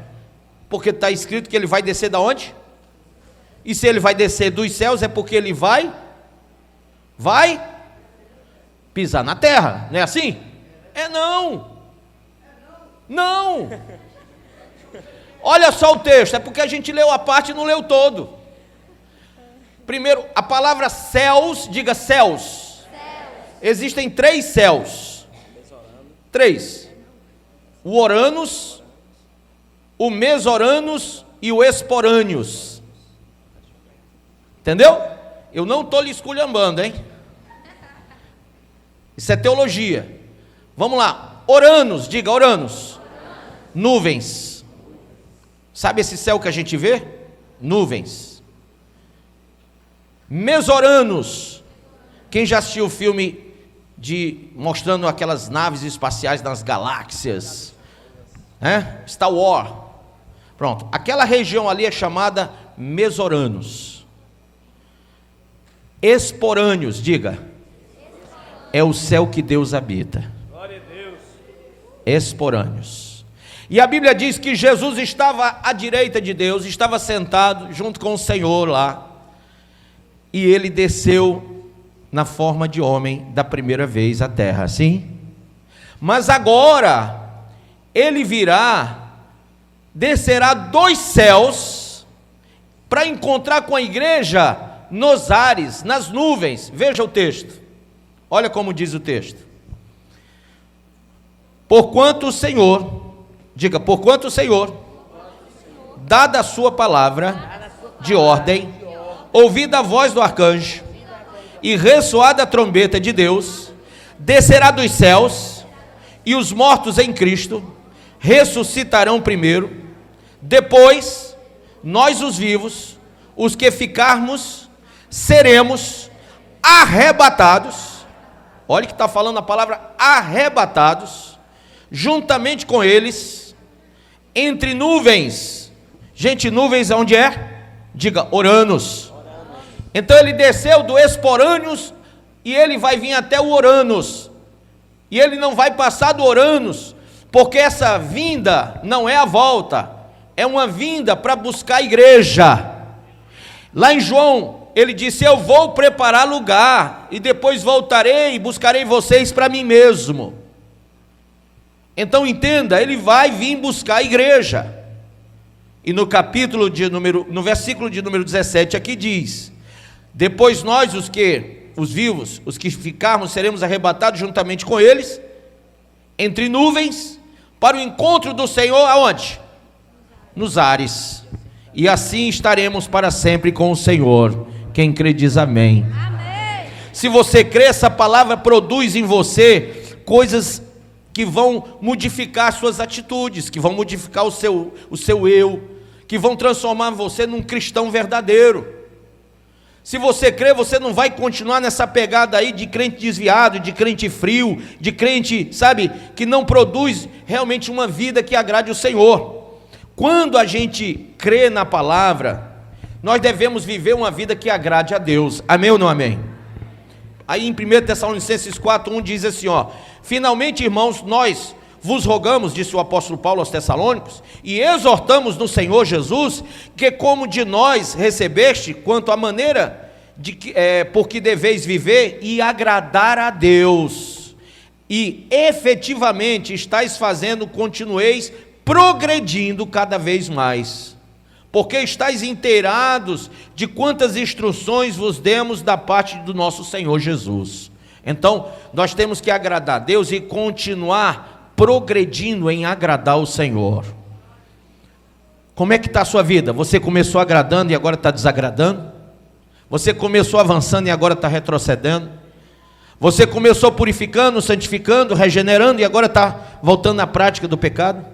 A: porque está escrito que ele vai descer da onde? E se ele vai descer dos céus é porque ele vai pisar na terra, não é assim? É não. Olha só o texto, é porque a gente leu a parte e não leu todo. Primeiro, a palavra céus, diga céus. Existem 3 céus. 3. O Oranos, o Mesoranos e o Esporâneos. Entendeu? Eu não estou lhe esculhambando, hein? Isso é teologia. Vamos lá. Oranos, diga Oranos. Nuvens. Sabe esse céu que a gente vê? Nuvens. Mesoranos. Quem já assistiu o filme mostrando aquelas naves espaciais nas galáxias? Star Wars. Pronto. Aquela região ali é chamada Mesoranos. Esporâneos, diga. É o céu que Deus habita. Glória a Deus. Esporâneos. E a Bíblia diz que Jesus estava à direita de Deus, estava sentado junto com o Senhor lá. E ele desceu na forma de homem da primeira vez à terra, sim? Mas agora, ele descerá dos céus, para encontrar com a igreja nos ares, nas nuvens. Veja o texto, olha como diz o texto. Porquanto o Senhor, diga, porquanto o Senhor, dada a sua palavra de ordem, ouvida a voz do arcanjo e ressoada a trombeta de Deus, descerá dos céus, e os mortos em Cristo ressuscitarão primeiro, depois nós os vivos, os que ficarmos, seremos arrebatados. Olha que está falando a palavra arrebatados, juntamente com eles, entre nuvens. Gente, nuvens onde é? Diga, Oranos. Então ele desceu do Esporâneos e ele vai vir até o Oranos. E ele não vai passar do Oranos, porque essa vinda não é a volta, é uma vinda para buscar a igreja. Lá em João, ele disse, eu vou preparar lugar, e depois voltarei e buscarei vocês para mim mesmo. Então entenda, ele vai vir buscar a igreja. E no versículo de número 17 aqui diz, depois nós os vivos, os que ficarmos, seremos arrebatados juntamente com eles, entre nuvens, para o encontro do Senhor, aonde? Nos ares, e assim estaremos para sempre com o Senhor. Quem crê diz amém. Amém. Se você crê, essa palavra produz em você coisas que vão modificar suas atitudes, que vão modificar o seu eu, que vão transformar você num cristão verdadeiro. Se você crê, você não vai continuar nessa pegada aí de crente desviado, de crente frio, de crente, sabe, que não produz realmente uma vida que agrade o Senhor. Quando a gente crê na palavra, nós devemos viver uma vida que agrade a Deus. Amém ou não amém? Aí em 1 Tessalonicenses 4:1 diz assim, finalmente, irmãos, nós vos rogamos, disse o apóstolo Paulo aos Tessalônicos, e exortamos no Senhor Jesus, que como de nós recebeste, quanto à maneira por que deveis viver e agradar a Deus, e efetivamente estáis fazendo, continueis progredindo cada vez mais. porque estáis inteirados de quantas instruções vos demos da parte do nosso Senhor Jesus. Então, nós temos que agradar a Deus e continuar progredindo em agradar o Senhor. Como é que está a sua vida? Você começou agradando e agora está desagradando? Você começou avançando e agora está retrocedendo? Você começou purificando, santificando, regenerando e agora está voltando à prática do pecado?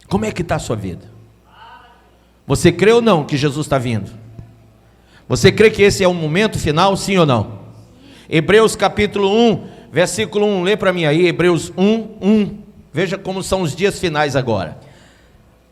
A: Como é que está a sua vida? Você crê ou não que Jesus está vindo? Você crê que esse é o momento final, sim ou não? Hebreus capítulo 1, versículo 1, lê para mim aí, Hebreus 1, 1. Veja como são os dias finais agora.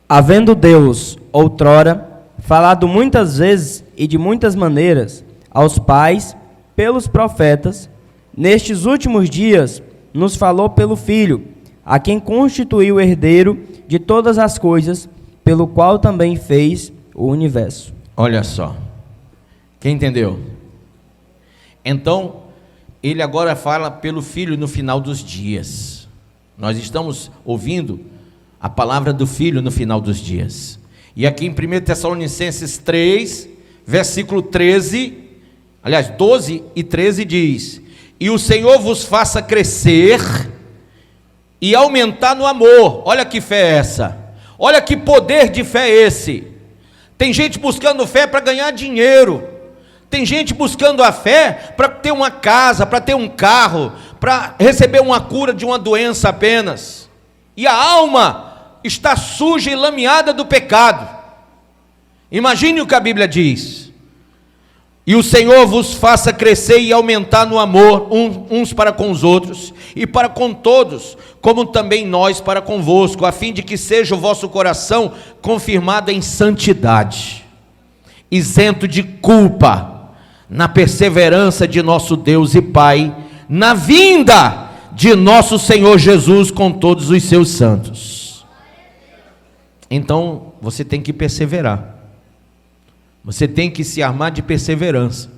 C: Havendo Deus, outrora, falado muitas vezes e de muitas maneiras aos pais, pelos profetas, nestes últimos dias nos falou pelo Filho, a quem constituiu o herdeiro de todas as coisas, pelo qual também fez o universo.
A: Olha só, quem entendeu? Então, ele agora fala pelo Filho no final dos dias. Nós estamos ouvindo a palavra do Filho no final dos dias. E aqui em 1 Tessalonicenses 3, versículo 13, aliás, 12 e 13 diz: e o Senhor vos faça crescer e aumentar no amor. Olha que fé é essa, olha que poder de fé é esse. Tem gente buscando fé para ganhar dinheiro, tem gente buscando a fé para ter uma casa, para ter um carro, para receber uma cura de uma doença apenas, e a alma está suja e lameada do pecado. Imagine o que a Bíblia diz: e o Senhor vos faça crescer e aumentar no amor uns para com os outros e para com todos, como também nós para convosco, a fim de que seja o vosso coração confirmado em santidade, isento de culpa, na perseverança de nosso Deus e Pai, na vinda de nosso Senhor Jesus com todos os seus santos. Então você tem que perseverar, você tem que se armar de perseverança,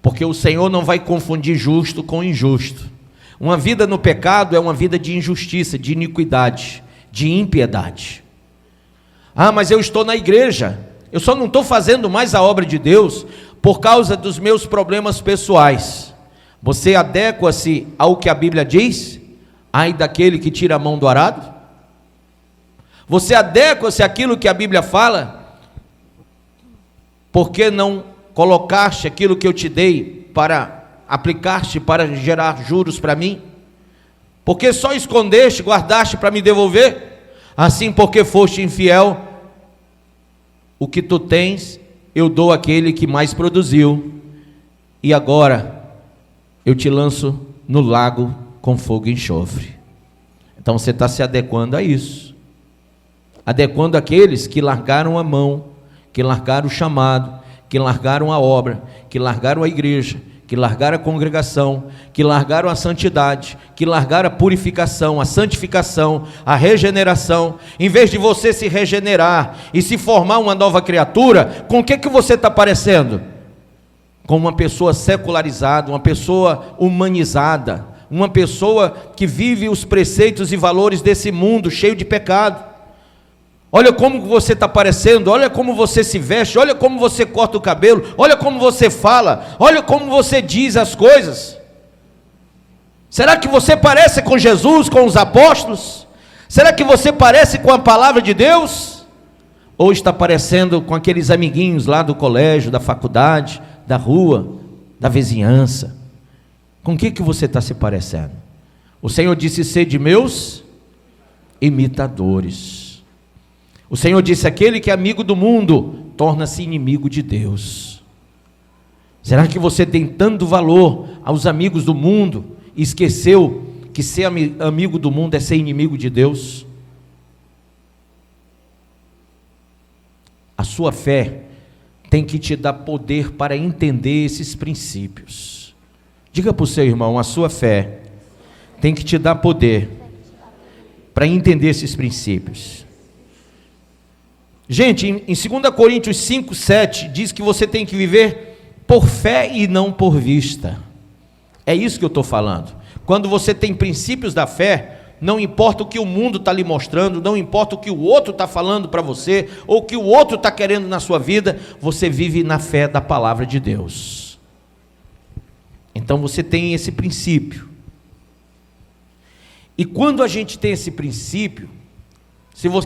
A: porque o Senhor não vai confundir justo com injusto. Uma vida no pecado é uma vida de injustiça, de iniquidade, de impiedade. Ah, mas eu estou na igreja, eu só não estou fazendo mais a obra de Deus por causa dos meus problemas pessoais. Você adequa-se ao que a Bíblia diz? Ai daquele que tira a mão do arado? Você adequa-se àquilo que a Bíblia fala? Por que não colocaste aquilo que eu te dei para aplicar-te, para gerar juros para mim? Por que só escondeste, guardaste para me devolver? Assim, porque foste infiel, o que tu tens eu dou àquele que mais produziu, e agora eu te lanço no lago com fogo e enxofre. Então você está se adequando a isso, adequando àqueles que largaram a mão, que largaram o chamado, que largaram a obra, que largaram a igreja, que largaram a congregação, que largaram a santidade, que largaram a purificação, a santificação, a regeneração. Em vez de você se regenerar e se formar uma nova criatura, com o que você está parecendo? Com uma pessoa secularizada, uma pessoa humanizada, uma pessoa que vive os preceitos e valores desse mundo cheio de pecado. Olha como você está parecendo, olha como você se veste, olha como você corta o cabelo, olha como você fala, olha como você diz as coisas. Será que você parece com Jesus, com os apóstolos? Será que você parece com a palavra de Deus? Ou está parecendo com aqueles amiguinhos lá do colégio, da faculdade, da rua, da vizinhança? Com o que você está se parecendo? O Senhor disse: sede meus imitadores. O Senhor disse: aquele que é amigo do mundo torna-se inimigo de Deus. Será que você tem tanto valor aos amigos do mundo e esqueceu que ser amigo do mundo é ser inimigo de Deus? A sua fé tem que te dar poder para entender esses princípios. Diga para o seu irmão: a sua fé tem que te dar poder para entender esses princípios. Gente, em 2 Coríntios 5, 7, diz que você tem que viver por fé e não por vista. É isso que eu estou falando. Quando você tem princípios da fé, não importa o que o mundo está lhe mostrando, não importa o que o outro está falando para você, ou o que o outro está querendo na sua vida, você vive na fé da palavra de Deus. Então você tem esse princípio. E quando a gente tem esse princípio,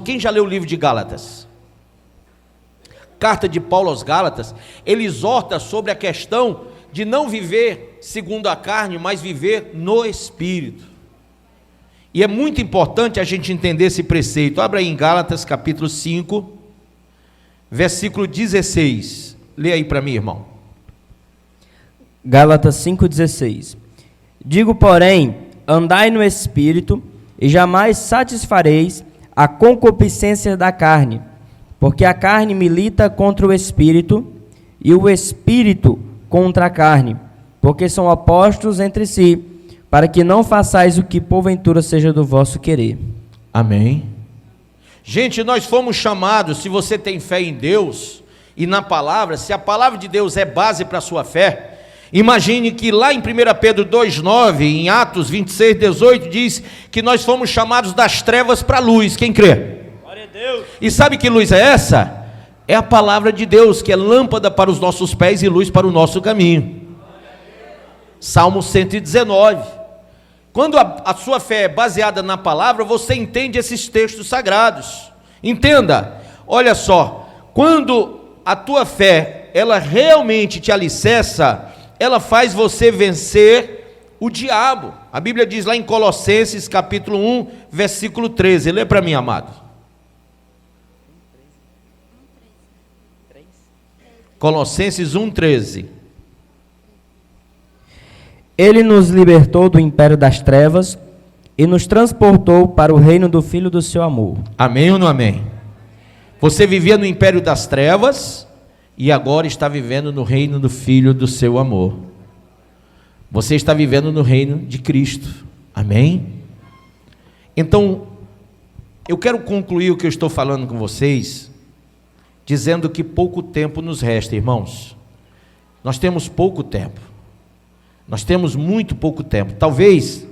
A: quem já leu o livro de Gálatas? Carta de Paulo aos Gálatas, ele exorta sobre a questão de não viver segundo a carne, mas viver no Espírito. E é muito importante a gente entender esse preceito. Abra aí em Gálatas capítulo 5, versículo 16. Lê aí para mim, irmão.
C: Gálatas 5,16. Digo, porém, andai no Espírito, e jamais satisfareis a concupiscência da carne, porque a carne milita contra o Espírito, e o Espírito contra a carne, porque são opostos entre si, para que não façais o que porventura seja do vosso querer.
A: Amém. Gente, nós fomos chamados, se você tem fé em Deus e na palavra, se a palavra de Deus é base para a sua fé, imagine que lá em 1 Pedro 2,9, em Atos 26,18, diz que nós fomos chamados das trevas para a luz. Quem crê? Glória a Deus. E sabe que luz é essa? É a palavra de Deus, que é lâmpada para os nossos pés e luz para o nosso caminho. Salmo 119. Quando a sua fé é baseada na palavra, você entende esses textos sagrados. Entenda, olha só, quando a tua fé, ela realmente te alicerça, ela faz você vencer o diabo. A Bíblia diz lá em Colossenses capítulo 1, versículo 13. Lê para mim, amado. Colossenses 1, 13.
C: Ele nos libertou do império das trevas e nos transportou para o reino do Filho do seu amor.
A: Amém ou não amém? Você vivia no império das trevas e agora está vivendo no reino do Filho do seu amor. Você está vivendo no reino de Cristo. Amém? Então, eu quero concluir o que eu estou falando com vocês, dizendo que pouco tempo nos resta, irmãos. Nós temos pouco tempo. Nós temos muito pouco tempo. Talvez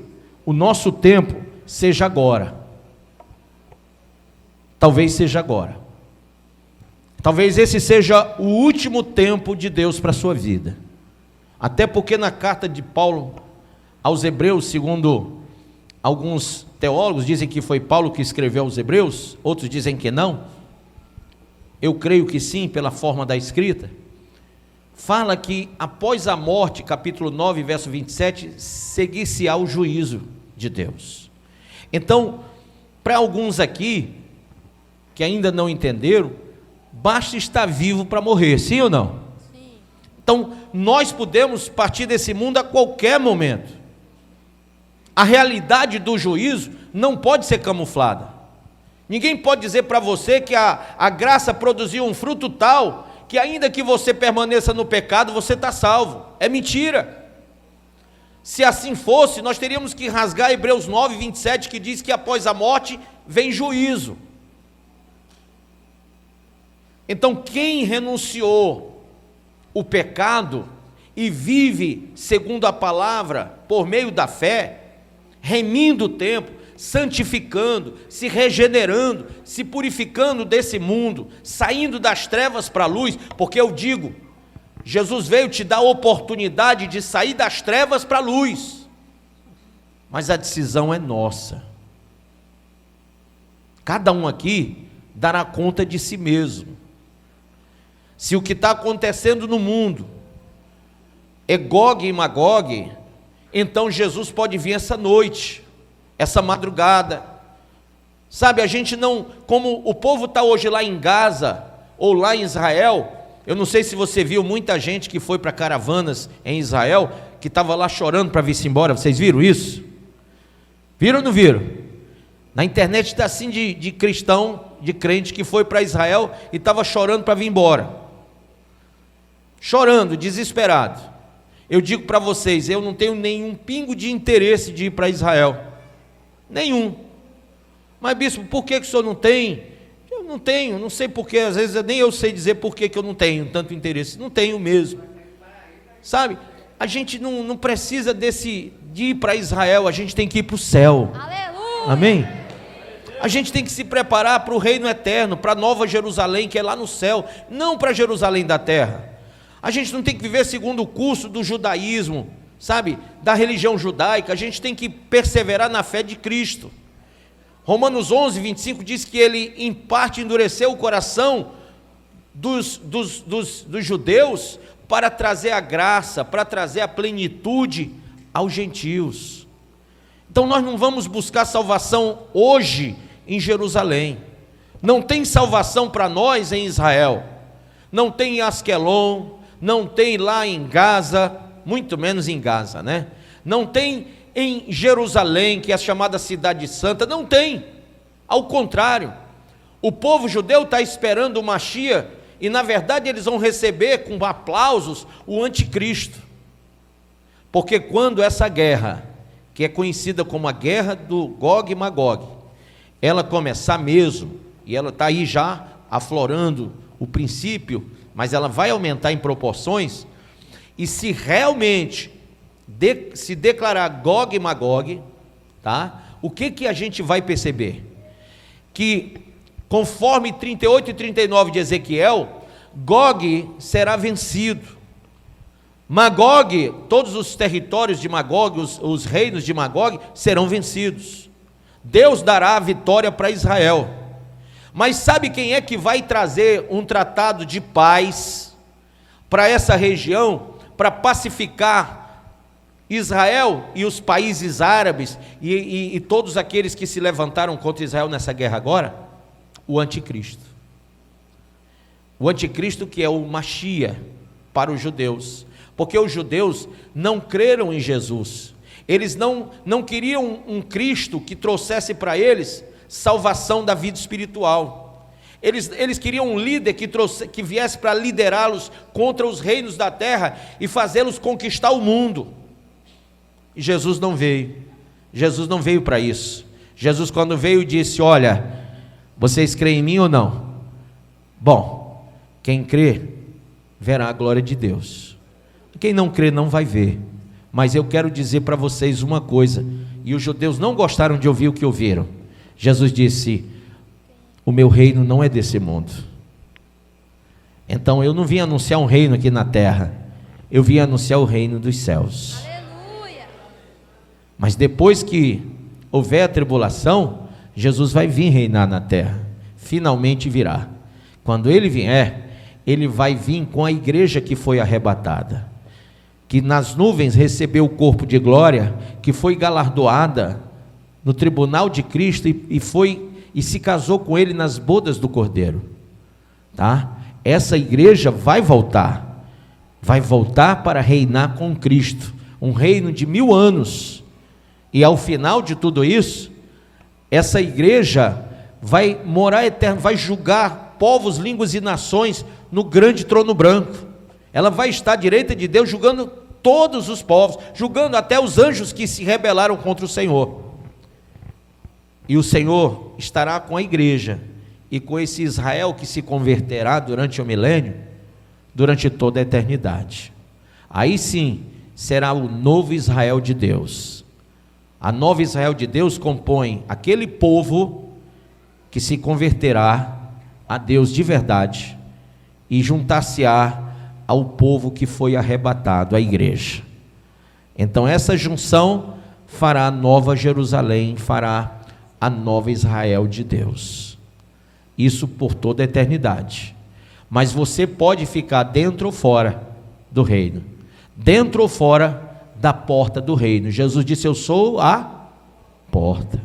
A: o nosso tempo seja agora. Talvez seja agora. Talvez esse seja o último tempo de Deus para a sua vida. Até porque na carta de Paulo aos Hebreus, segundo alguns teólogos, dizem que foi Paulo que escreveu aos Hebreus, outros dizem que não. Eu creio que sim, pela forma da escrita. Fala que após a morte, capítulo 9, verso 27, seguir-se-á o juízo de Deus. Então, para alguns aqui, que ainda não entenderam, basta estar vivo para morrer, sim ou não? Sim. Então, nós podemos partir desse mundo a qualquer momento. A realidade do juízo não pode ser camuflada. Ninguém pode dizer para você que a graça produziu um fruto tal, que ainda que você permaneça no pecado, você está salvo. É mentira. Se assim fosse, nós teríamos que rasgar Hebreus 9, 27, que diz que após a morte vem juízo. Então, quem renunciou o pecado e vive segundo a palavra, por meio da fé, remindo o tempo, santificando, se regenerando, se purificando desse mundo, saindo das trevas para a luz, porque eu digo, Jesus veio te dar a oportunidade de sair das trevas para a luz, mas a decisão é nossa. Cada um aqui dará conta de si mesmo. Se o que está acontecendo no mundo é Gog e Magog, então Jesus pode vir essa noite, essa madrugada. Sabe, a gente não, como o povo está hoje lá em Gaza, ou lá em Israel, eu não sei se você viu muita gente que foi para caravanas em Israel, que estava lá chorando para vir-se embora. Vocês viram isso? Viram ou não viram? Na internet está assim de cristão, de crente que foi para Israel e estava chorando para vir embora. Chorando, desesperado. Eu digo para vocês, eu não tenho nenhum pingo de interesse de ir para Israel. Nenhum. Mas bispo, por que o senhor não tem? Eu não tenho, não sei porquê, às vezes nem eu sei dizer por que eu não tenho tanto interesse. Não tenho mesmo. Sabe, a gente não precisa de ir para Israel, a gente tem que ir para o céu.
B: Aleluia!
A: Amém? A gente tem que se preparar para o reino eterno, para a nova Jerusalém, que é lá no céu, não para Jerusalém da terra. A gente não tem que viver segundo o curso do judaísmo, sabe, da religião judaica. A gente tem que perseverar na fé de Cristo. Romanos 11, 25 diz que ele em parte endureceu o coração dos judeus para trazer a graça, para trazer a plenitude aos gentios. Então nós não vamos buscar salvação hoje em Jerusalém. Não tem salvação para nós em Israel. Não tem em Asquelon, não tem lá em Gaza, muito menos em Gaza, né? Não tem em Jerusalém, que é a chamada Cidade Santa, não tem. Ao contrário, o povo judeu está esperando o Mashiach, e na verdade eles vão receber com aplausos o anticristo. Porque quando essa guerra, que é conhecida como a guerra do Gog e Magog, ela começar mesmo, e ela está aí já aflorando o princípio, mas ela vai aumentar em proporções, e se realmente se declarar Gog e Magog, tá? O que a gente vai perceber? Que conforme 38 e 39 de Ezequiel, Gog será vencido. Magog, todos os territórios de Magog, os reinos de Magog serão vencidos. Deus dará a vitória para Israel. Mas sabe quem é que vai trazer um tratado de paz para essa região, para pacificar Israel e os países árabes e todos aqueles que se levantaram contra Israel nessa guerra agora? O anticristo. O anticristo, que é o Mashiach para os judeus, porque os judeus não creram em Jesus. Eles não queriam um Cristo que trouxesse para eles salvação da vida espiritual. Eles queriam um líder que viesse para liderá-los contra os reinos da terra e fazê-los conquistar o mundo. E Jesus não veio. Jesus não veio para isso. Jesus, quando veio, disse: olha, vocês creem em mim ou não? Bom, quem crê verá a glória de Deus. Quem não crê não vai ver. Mas eu quero dizer para vocês uma coisa, e os judeus não gostaram de ouvir o que ouviram. Jesus disse: o meu reino não é desse mundo. Então eu não vim anunciar um reino aqui na terra, eu vim anunciar o reino dos céus.
B: Aleluia.
A: Mas depois que houver a tribulação, Jesus vai vir reinar na terra, finalmente virá. Quando ele vier, ele vai vir com a igreja que foi arrebatada, que nas nuvens recebeu o corpo de glória, que foi galardoada no tribunal de Cristo e se casou com ele nas bodas do Cordeiro, tá? Essa igreja vai voltar para reinar com Cristo, um reino de 1000 anos, e ao final de tudo isso, essa igreja vai morar eterno, vai julgar povos, línguas e nações no grande trono branco. Ela vai estar à direita de Deus, julgando todos os povos, julgando até os anjos que se rebelaram contra o Senhor. E o Senhor estará com a igreja e com esse Israel que se converterá durante o milênio, durante toda a eternidade. Aí sim será o novo Israel de Deus. A nova Israel de Deus compõe aquele povo que se converterá a Deus de verdade e juntar-se-á ao povo que foi arrebatado, a igreja. Então essa junção fará a nova Jerusalém, fará a nova Israel de Deus. Isso por toda a eternidade. Mas você pode ficar dentro ou fora do reino, dentro ou fora da porta do reino. Jesus disse: eu sou a porta.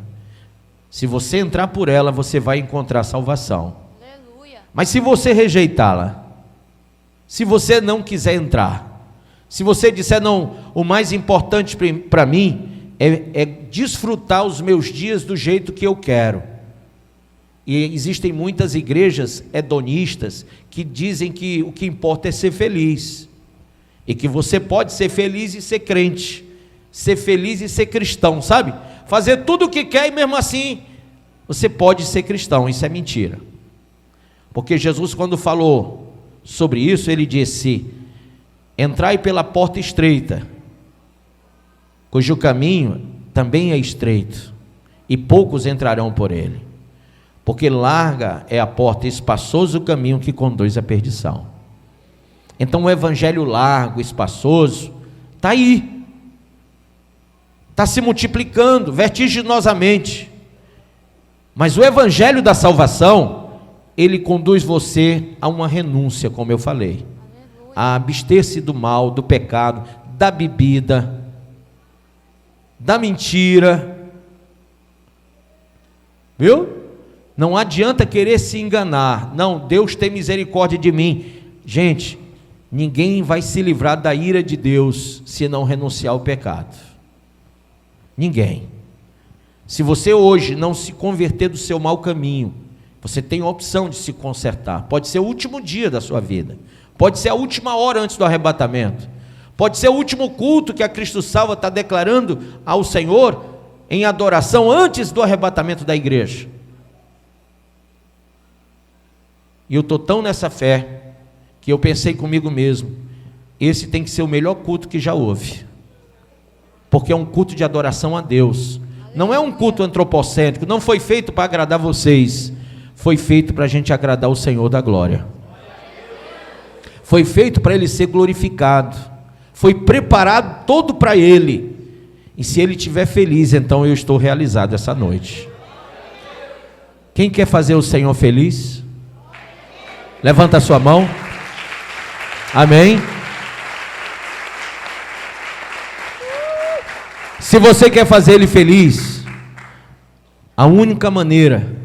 A: Se você entrar por ela, você vai encontrar salvação.
B: Aleluia.
A: Mas se você rejeitá-la, se você não quiser entrar, se você disser: não, o mais importante para mim é desfrutar os meus dias do jeito que eu quero. E existem muitas igrejas hedonistas que dizem que o que importa é ser feliz, e que você pode ser feliz e ser crente, ser feliz e ser cristão, sabe? Fazer tudo o que quer e mesmo assim você pode ser cristão. Isso é mentira. Porque Jesus, quando falou sobre isso, ele disse: entrai pela porta estreita, cujo caminho também é estreito, e poucos entrarão por ele. Porque larga é a porta, espaçoso o caminho que conduz à perdição. Então o evangelho largo, espaçoso, está aí. Está se multiplicando vertiginosamente. Mas o evangelho da salvação, ele conduz você a uma renúncia, como eu falei. A abster-se do mal, do pecado, da bebida, da mentira. Viu? Não adianta querer se enganar. Não, Deus tem misericórdia de mim. Gente, ninguém vai se livrar da ira de Deus se não renunciar ao pecado. Ninguém. Se você hoje não se converter do seu mau caminho, você tem a opção de se consertar. Pode ser o último dia da sua vida. Pode ser a última hora antes do arrebatamento. Pode ser o último culto que a Cristo Salva está declarando ao Senhor em adoração antes do arrebatamento da igreja. E eu estou tão nessa fé que eu pensei comigo mesmo, esse tem que ser o melhor culto que já houve. Porque é um culto de adoração a Deus. Não é um culto antropocêntrico, não foi feito para agradar vocês, foi feito para a gente agradar o Senhor da glória. Foi feito para Ele ser glorificado, foi preparado todo para Ele, e se Ele estiver feliz, então eu estou realizado essa noite. Quem quer fazer o Senhor feliz? Levanta a sua mão. Amém. Se você quer fazer Ele feliz, a única maneira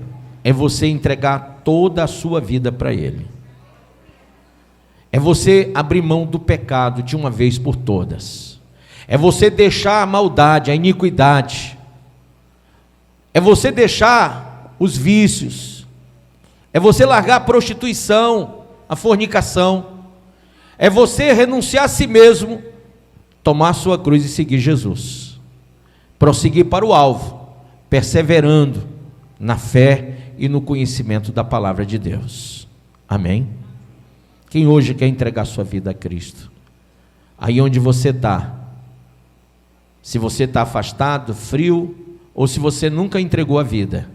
A: é você entregar toda a sua vida para Ele. É você abrir mão do pecado de uma vez por todas. É você deixar a maldade, a iniquidade. É você deixar os vícios. É você largar a prostituição, a fornicação. É você renunciar a si mesmo, tomar a sua cruz e seguir Jesus. Prosseguir para o alvo, perseverando na fé e no conhecimento da palavra de Deus. Amém? Quem hoje quer entregar sua vida a Cristo? Aí onde você está, se você está afastado, frio, ou se você nunca entregou a vida,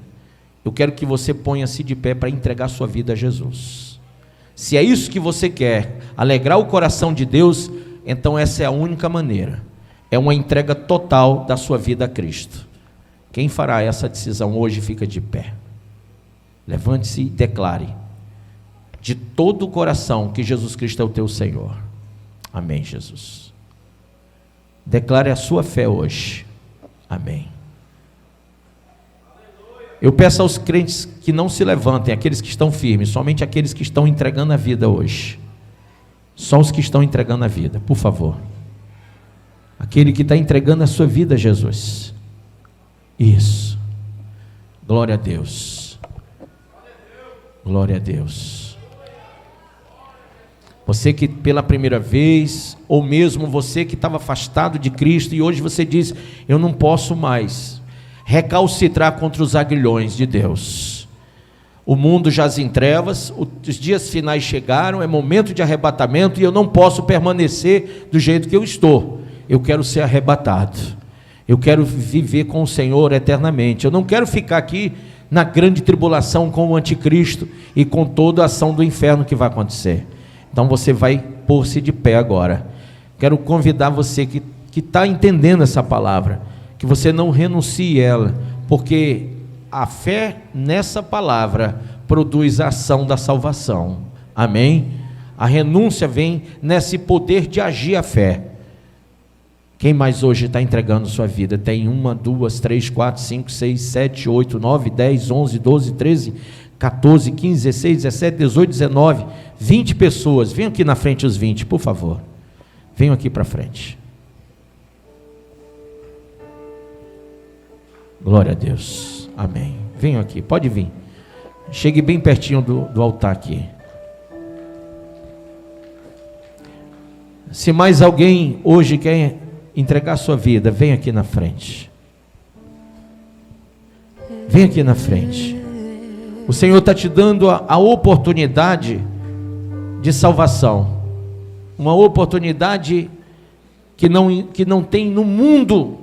A: eu quero que você ponha-se de pé para entregar sua vida a Jesus. Se é isso que você quer, alegrar o coração de Deus, então essa é a única maneira. É uma entrega total da sua vida a Cristo. Quem fará essa decisão hoje fica de pé. Levante-se e declare de todo o coração que Jesus Cristo é o teu Senhor. Amém, Jesus. Declare a sua fé hoje. Amém. Eu peço aos crentes que não se levantem, aqueles que estão firmes, somente aqueles que estão entregando a vida hoje. Só os que estão entregando a vida, por favor. Aquele que está entregando a sua vida a Jesus. Isso. Glória a Deus. Glória a Deus. Você que pela primeira vez, ou mesmo você que estava afastado de Cristo e hoje você diz, eu não posso mais recalcitrar contra os aguilhões de Deus. O mundo jaz em trevas, os dias finais chegaram, é momento de arrebatamento e eu não posso permanecer do jeito que eu estou. Eu quero ser arrebatado. Eu quero viver com o Senhor eternamente. Eu não quero ficar aqui na grande tribulação com o anticristo e com toda a ação do inferno que vai acontecer. Então você vai pôr-se de pé agora. Quero convidar você que está entendendo essa palavra, que você não renuncie ela, porque a fé nessa palavra produz a ação da salvação. Amém? A renúncia vem nesse poder de agir a fé. Quem mais hoje está entregando sua vida? Tem 1, 2, 3, 4, 5, 6, 7, 8, 9, 10, 11, 12, 13, 14, 15, 16, 17, 18, 19, 20 pessoas. Venham aqui na frente os 20, por favor. Venham aqui para frente. Glória a Deus. Amém. Venham aqui, pode vir. Chegue bem pertinho do altar aqui. Se mais alguém hoje quer entregar sua vida, vem aqui na frente. Vem aqui na frente. O Senhor está te dando a oportunidade de salvação. Uma oportunidade que não tem no mundo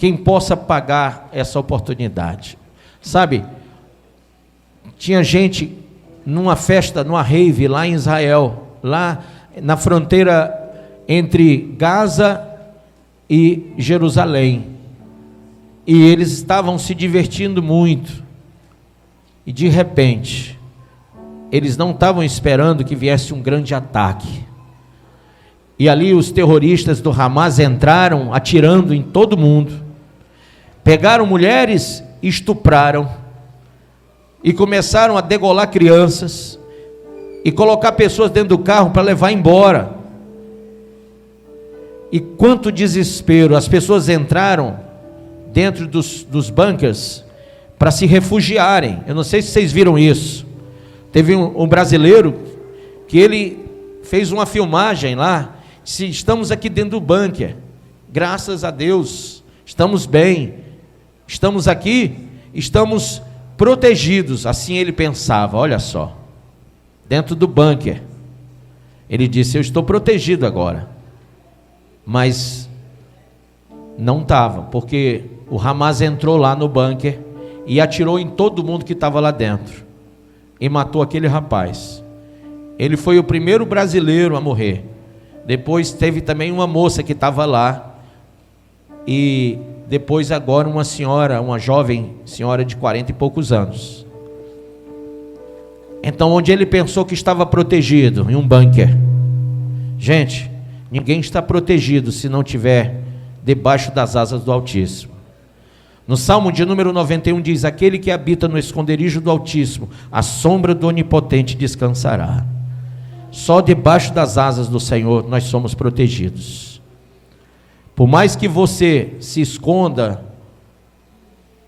A: quem possa pagar essa oportunidade. Sabe, tinha gente numa festa, numa rave lá em Israel, lá na fronteira entre Gaza e Jerusalém, e eles estavam se divertindo muito, e de repente, eles não estavam esperando que viesse um grande ataque, e ali os terroristas do Hamas entraram atirando em todo mundo, pegaram mulheres e estupraram, e começaram a degolar crianças, e colocar pessoas dentro do carro para levar embora. E quanto desespero, as pessoas entraram dentro dos bunkers para se refugiarem. Eu não sei se vocês viram isso. Teve um brasileiro que ele fez uma filmagem lá, disse: estamos aqui dentro do bunker, graças a Deus, estamos bem, estamos aqui, estamos protegidos. Assim ele pensava, olha só, dentro do bunker. Ele disse: eu estou protegido agora. Mas não estava, porque o Hamas entrou lá no bunker e atirou em todo mundo que estava lá dentro e matou aquele rapaz. Ele foi o primeiro brasileiro a morrer. Depois teve também uma moça que estava lá, e depois agora uma senhora, uma jovem senhora de 40 e poucos anos. Então, onde ele pensou que estava protegido, em um bunker. Gente, ninguém está protegido se não estiver debaixo das asas do Altíssimo. No Salmo de número 91 diz: aquele que habita no esconderijo do Altíssimo, a sombra do Onipotente descansará. Só debaixo das asas do Senhor nós somos protegidos. Por mais que você se esconda,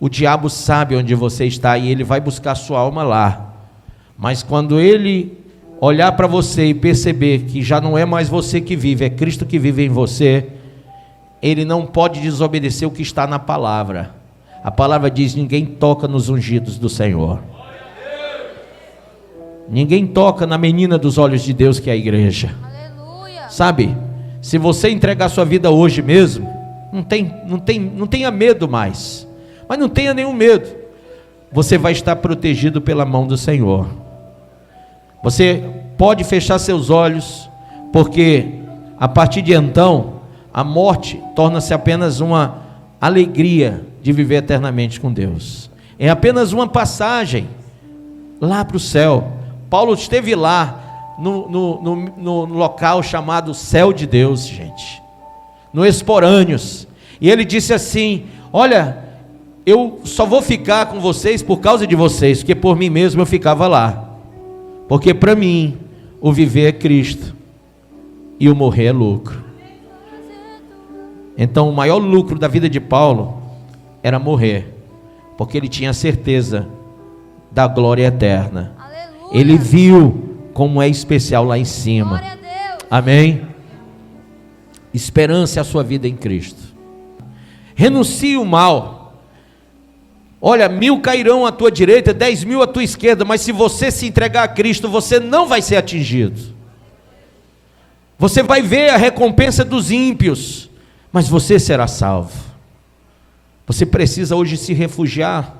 A: o diabo sabe onde você está e ele vai buscar sua alma lá. Mas quando ele olhar para você e perceber que já não é mais você que vive, é Cristo que vive em você, ele não pode desobedecer o que está na palavra. A palavra diz: ninguém toca nos ungidos do Senhor. Ninguém toca na menina dos olhos de Deus, que é a igreja. Aleluia. Sabe, se você entregar sua vida hoje mesmo, não tenha medo mais, mas não tenha nenhum medo, você vai estar protegido pela mão do Senhor. Você pode fechar seus olhos, porque a partir de então, a morte torna-se apenas uma alegria de viver eternamente com Deus. É apenas uma passagem lá para o céu. Paulo esteve lá no local chamado céu de Deus, gente, no Esporâneos, e ele disse assim: olha, eu só vou ficar com vocês por causa de vocês, porque por mim mesmo eu ficava lá, porque para mim o viver é Cristo e o morrer é lucro. Então o maior lucro da vida de Paulo era morrer, porque ele tinha certeza da glória eterna. Ele viu como é especial lá em cima. Amém? Esperança é a sua vida em Cristo. Renuncie o mal. Olha, 1000 cairão à tua direita, 10.000 à tua esquerda, mas se você se entregar a Cristo, você não vai ser atingido. Você vai ver a recompensa dos ímpios, mas você será salvo. Você precisa hoje se refugiar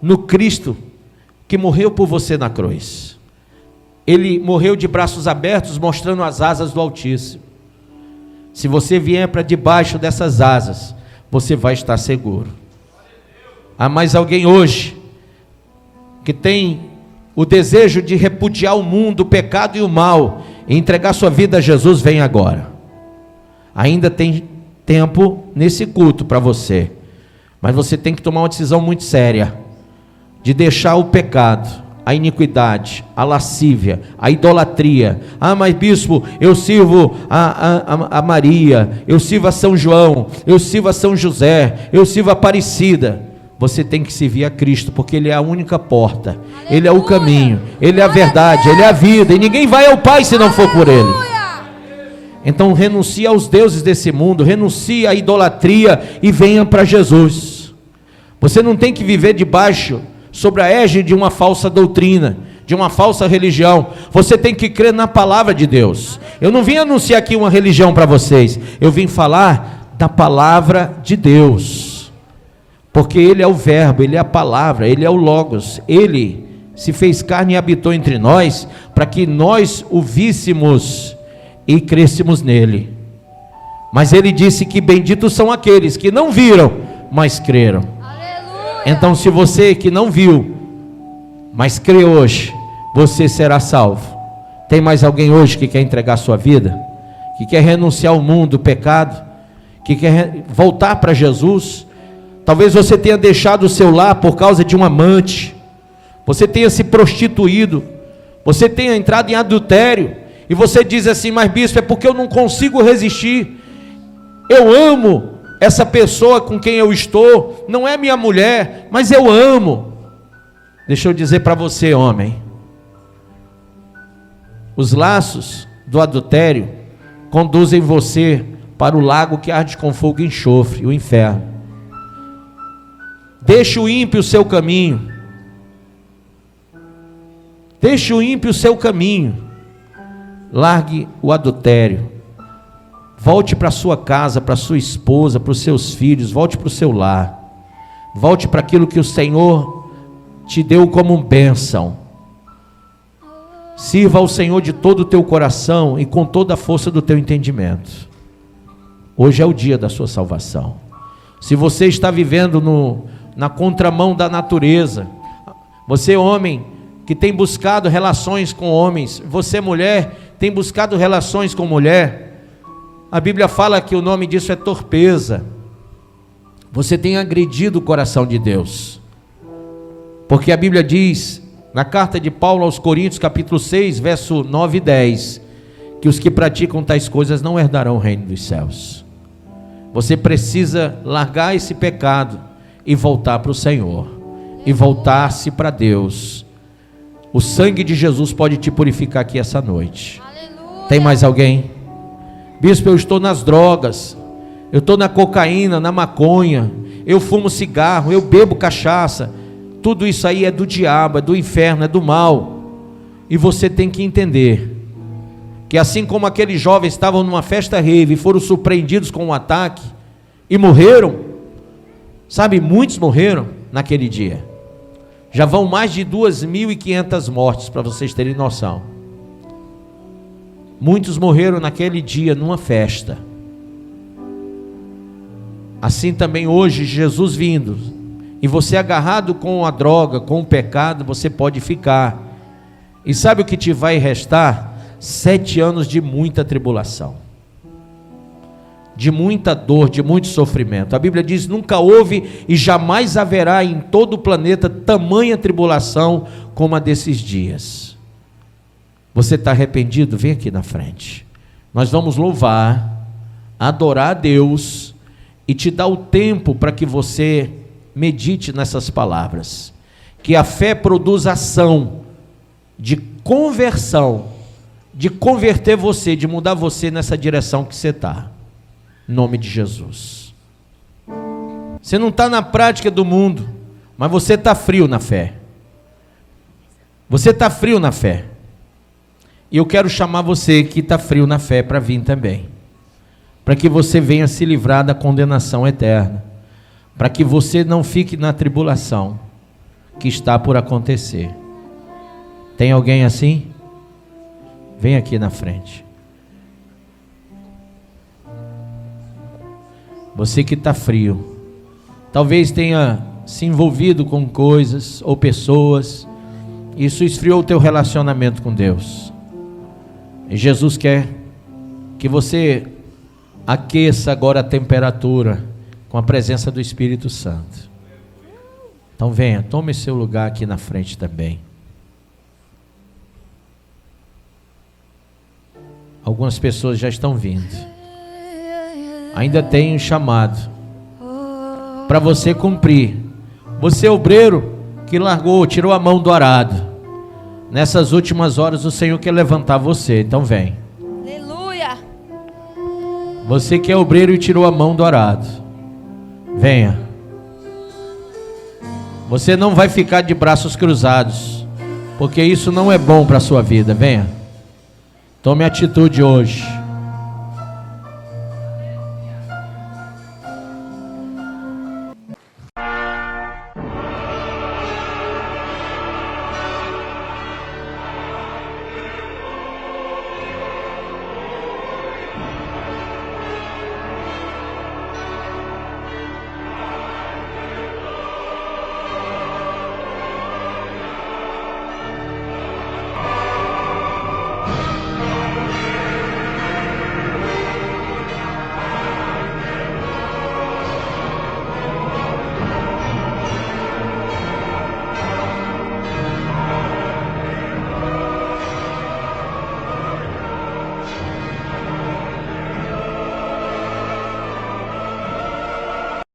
A: no Cristo que morreu por você na cruz. Ele morreu de braços abertos, mostrando as asas do Altíssimo. Se você vier para debaixo dessas asas, você vai estar seguro. Há mais alguém hoje que tem o desejo de repudiar o mundo, o pecado e o mal, e entregar sua vida a Jesus? Vem agora. Ainda tem tempo nesse culto para você, mas você tem que tomar uma decisão muito séria, de deixar o pecado, a iniquidade, a lascívia, a idolatria. Ah, mas bispo, eu sirvo a Maria, eu sirvo a São João, eu sirvo a São José, eu sirvo a Aparecida. Você tem que servir a Cristo, porque Ele é a única porta. Aleluia. Ele é o caminho, Ele é a verdade, Ele é a vida, e ninguém vai ao Pai se não for por Ele. Então renuncie aos deuses desse mundo, renuncie à idolatria e venha para Jesus. Você não tem que viver debaixo, sobre a égide de uma falsa doutrina, de uma falsa religião. Você tem que crer na palavra de Deus. Eu não vim anunciar aqui uma religião para vocês, eu vim falar da palavra de Deus. Porque Ele é o Verbo, Ele é a palavra, Ele é o Logos. Ele se fez carne e habitou entre nós, para que nós o víssemos e crêssemos nele. Mas Ele disse que benditos são aqueles que não viram, mas creram.
B: Aleluia.
A: Então, se você que não viu, mas crê hoje, você será salvo. Tem mais alguém hoje que quer entregar sua vida? Que quer renunciar ao mundo, ao pecado? Que quer voltar para Jesus? Talvez você tenha deixado o seu lar por causa de um amante. Você tenha se prostituído. Você tenha entrado em adultério. E você diz assim: mas bispo, é porque eu não consigo resistir. Eu amo essa pessoa com quem eu estou. Não é minha mulher, mas eu amo. Deixa eu dizer para você, homem. Os laços do adultério conduzem você para o lago que arde com fogo e enxofre, o inferno. Deixe o ímpio o seu caminho. Deixe o ímpio o seu caminho. Largue o adultério. Volte para a sua casa, para a sua esposa, para os seus filhos. Volte para o seu lar. Volte para aquilo que o Senhor te deu como bênção. Sirva ao Senhor de todo o teu coração e com toda a força do teu entendimento. Hoje é o dia da sua salvação. Se você está vivendo na contramão da natureza, você homem que tem buscado relações com homens, você mulher tem buscado relações com mulher, a Bíblia fala que o nome disso é torpeza. Você tem agredido o coração de Deus, porque a Bíblia diz na carta de Paulo aos Coríntios, capítulo 6, verso 9 e 10, que os que praticam tais coisas não herdarão o reino dos céus. Você precisa largar esse pecado e voltar para o Senhor, e voltar-se para Deus. O sangue de Jesus pode te purificar aqui essa noite. Aleluia. Tem mais alguém? Bispo, eu estou nas drogas, eu estou na cocaína, na maconha, eu fumo cigarro, eu bebo cachaça. Tudo isso aí é do diabo, é do inferno, é do mal. E você tem que entender que assim como aqueles jovens estavam numa festa rave e foram surpreendidos com um ataque e morreram, sabe, muitos morreram naquele dia. Já vão mais de 2.500 mortes, para vocês terem noção. Muitos morreram naquele dia numa festa. Assim também hoje, Jesus vindo, e você agarrado com a droga, com o pecado, você pode ficar. E sabe o que te vai restar? 7 anos de muita tribulação, de muita dor, de muito sofrimento. A Bíblia diz: nunca houve e jamais haverá em todo o planeta tamanha tribulação como a desses dias. Você está arrependido? Vem aqui na frente. Nós vamos louvar, adorar a Deus e te dar o tempo para que você medite nessas palavras. Que a fé produz ação de conversão, de converter você, de mudar você nessa direção que você está. Em nome de Jesus. Você não está na prática do mundo, mas você está frio na fé. Você está frio na fé. E eu quero chamar você que está frio na fé para vir também, para que você venha se livrar da condenação eterna, para que você não fique na tribulação que está por acontecer. Tem alguém assim? Vem aqui na frente. Você que está frio, talvez tenha se envolvido com coisas ou pessoas, isso esfriou o teu relacionamento com Deus. E Jesus quer que você aqueça agora a temperatura com a presença do Espírito Santo. Então venha, tome seu lugar aqui na frente também. Algumas pessoas já estão vindo. Ainda tem um chamado para você cumprir. Você, obreiro que largou, tirou a mão do arado, nessas últimas horas o Senhor quer levantar você. Então vem.
B: Aleluia.
A: Você que é obreiro e tirou a mão do arado, venha. Você não vai ficar de braços cruzados, porque isso não é bom para a sua vida. Venha. Tome atitude hoje.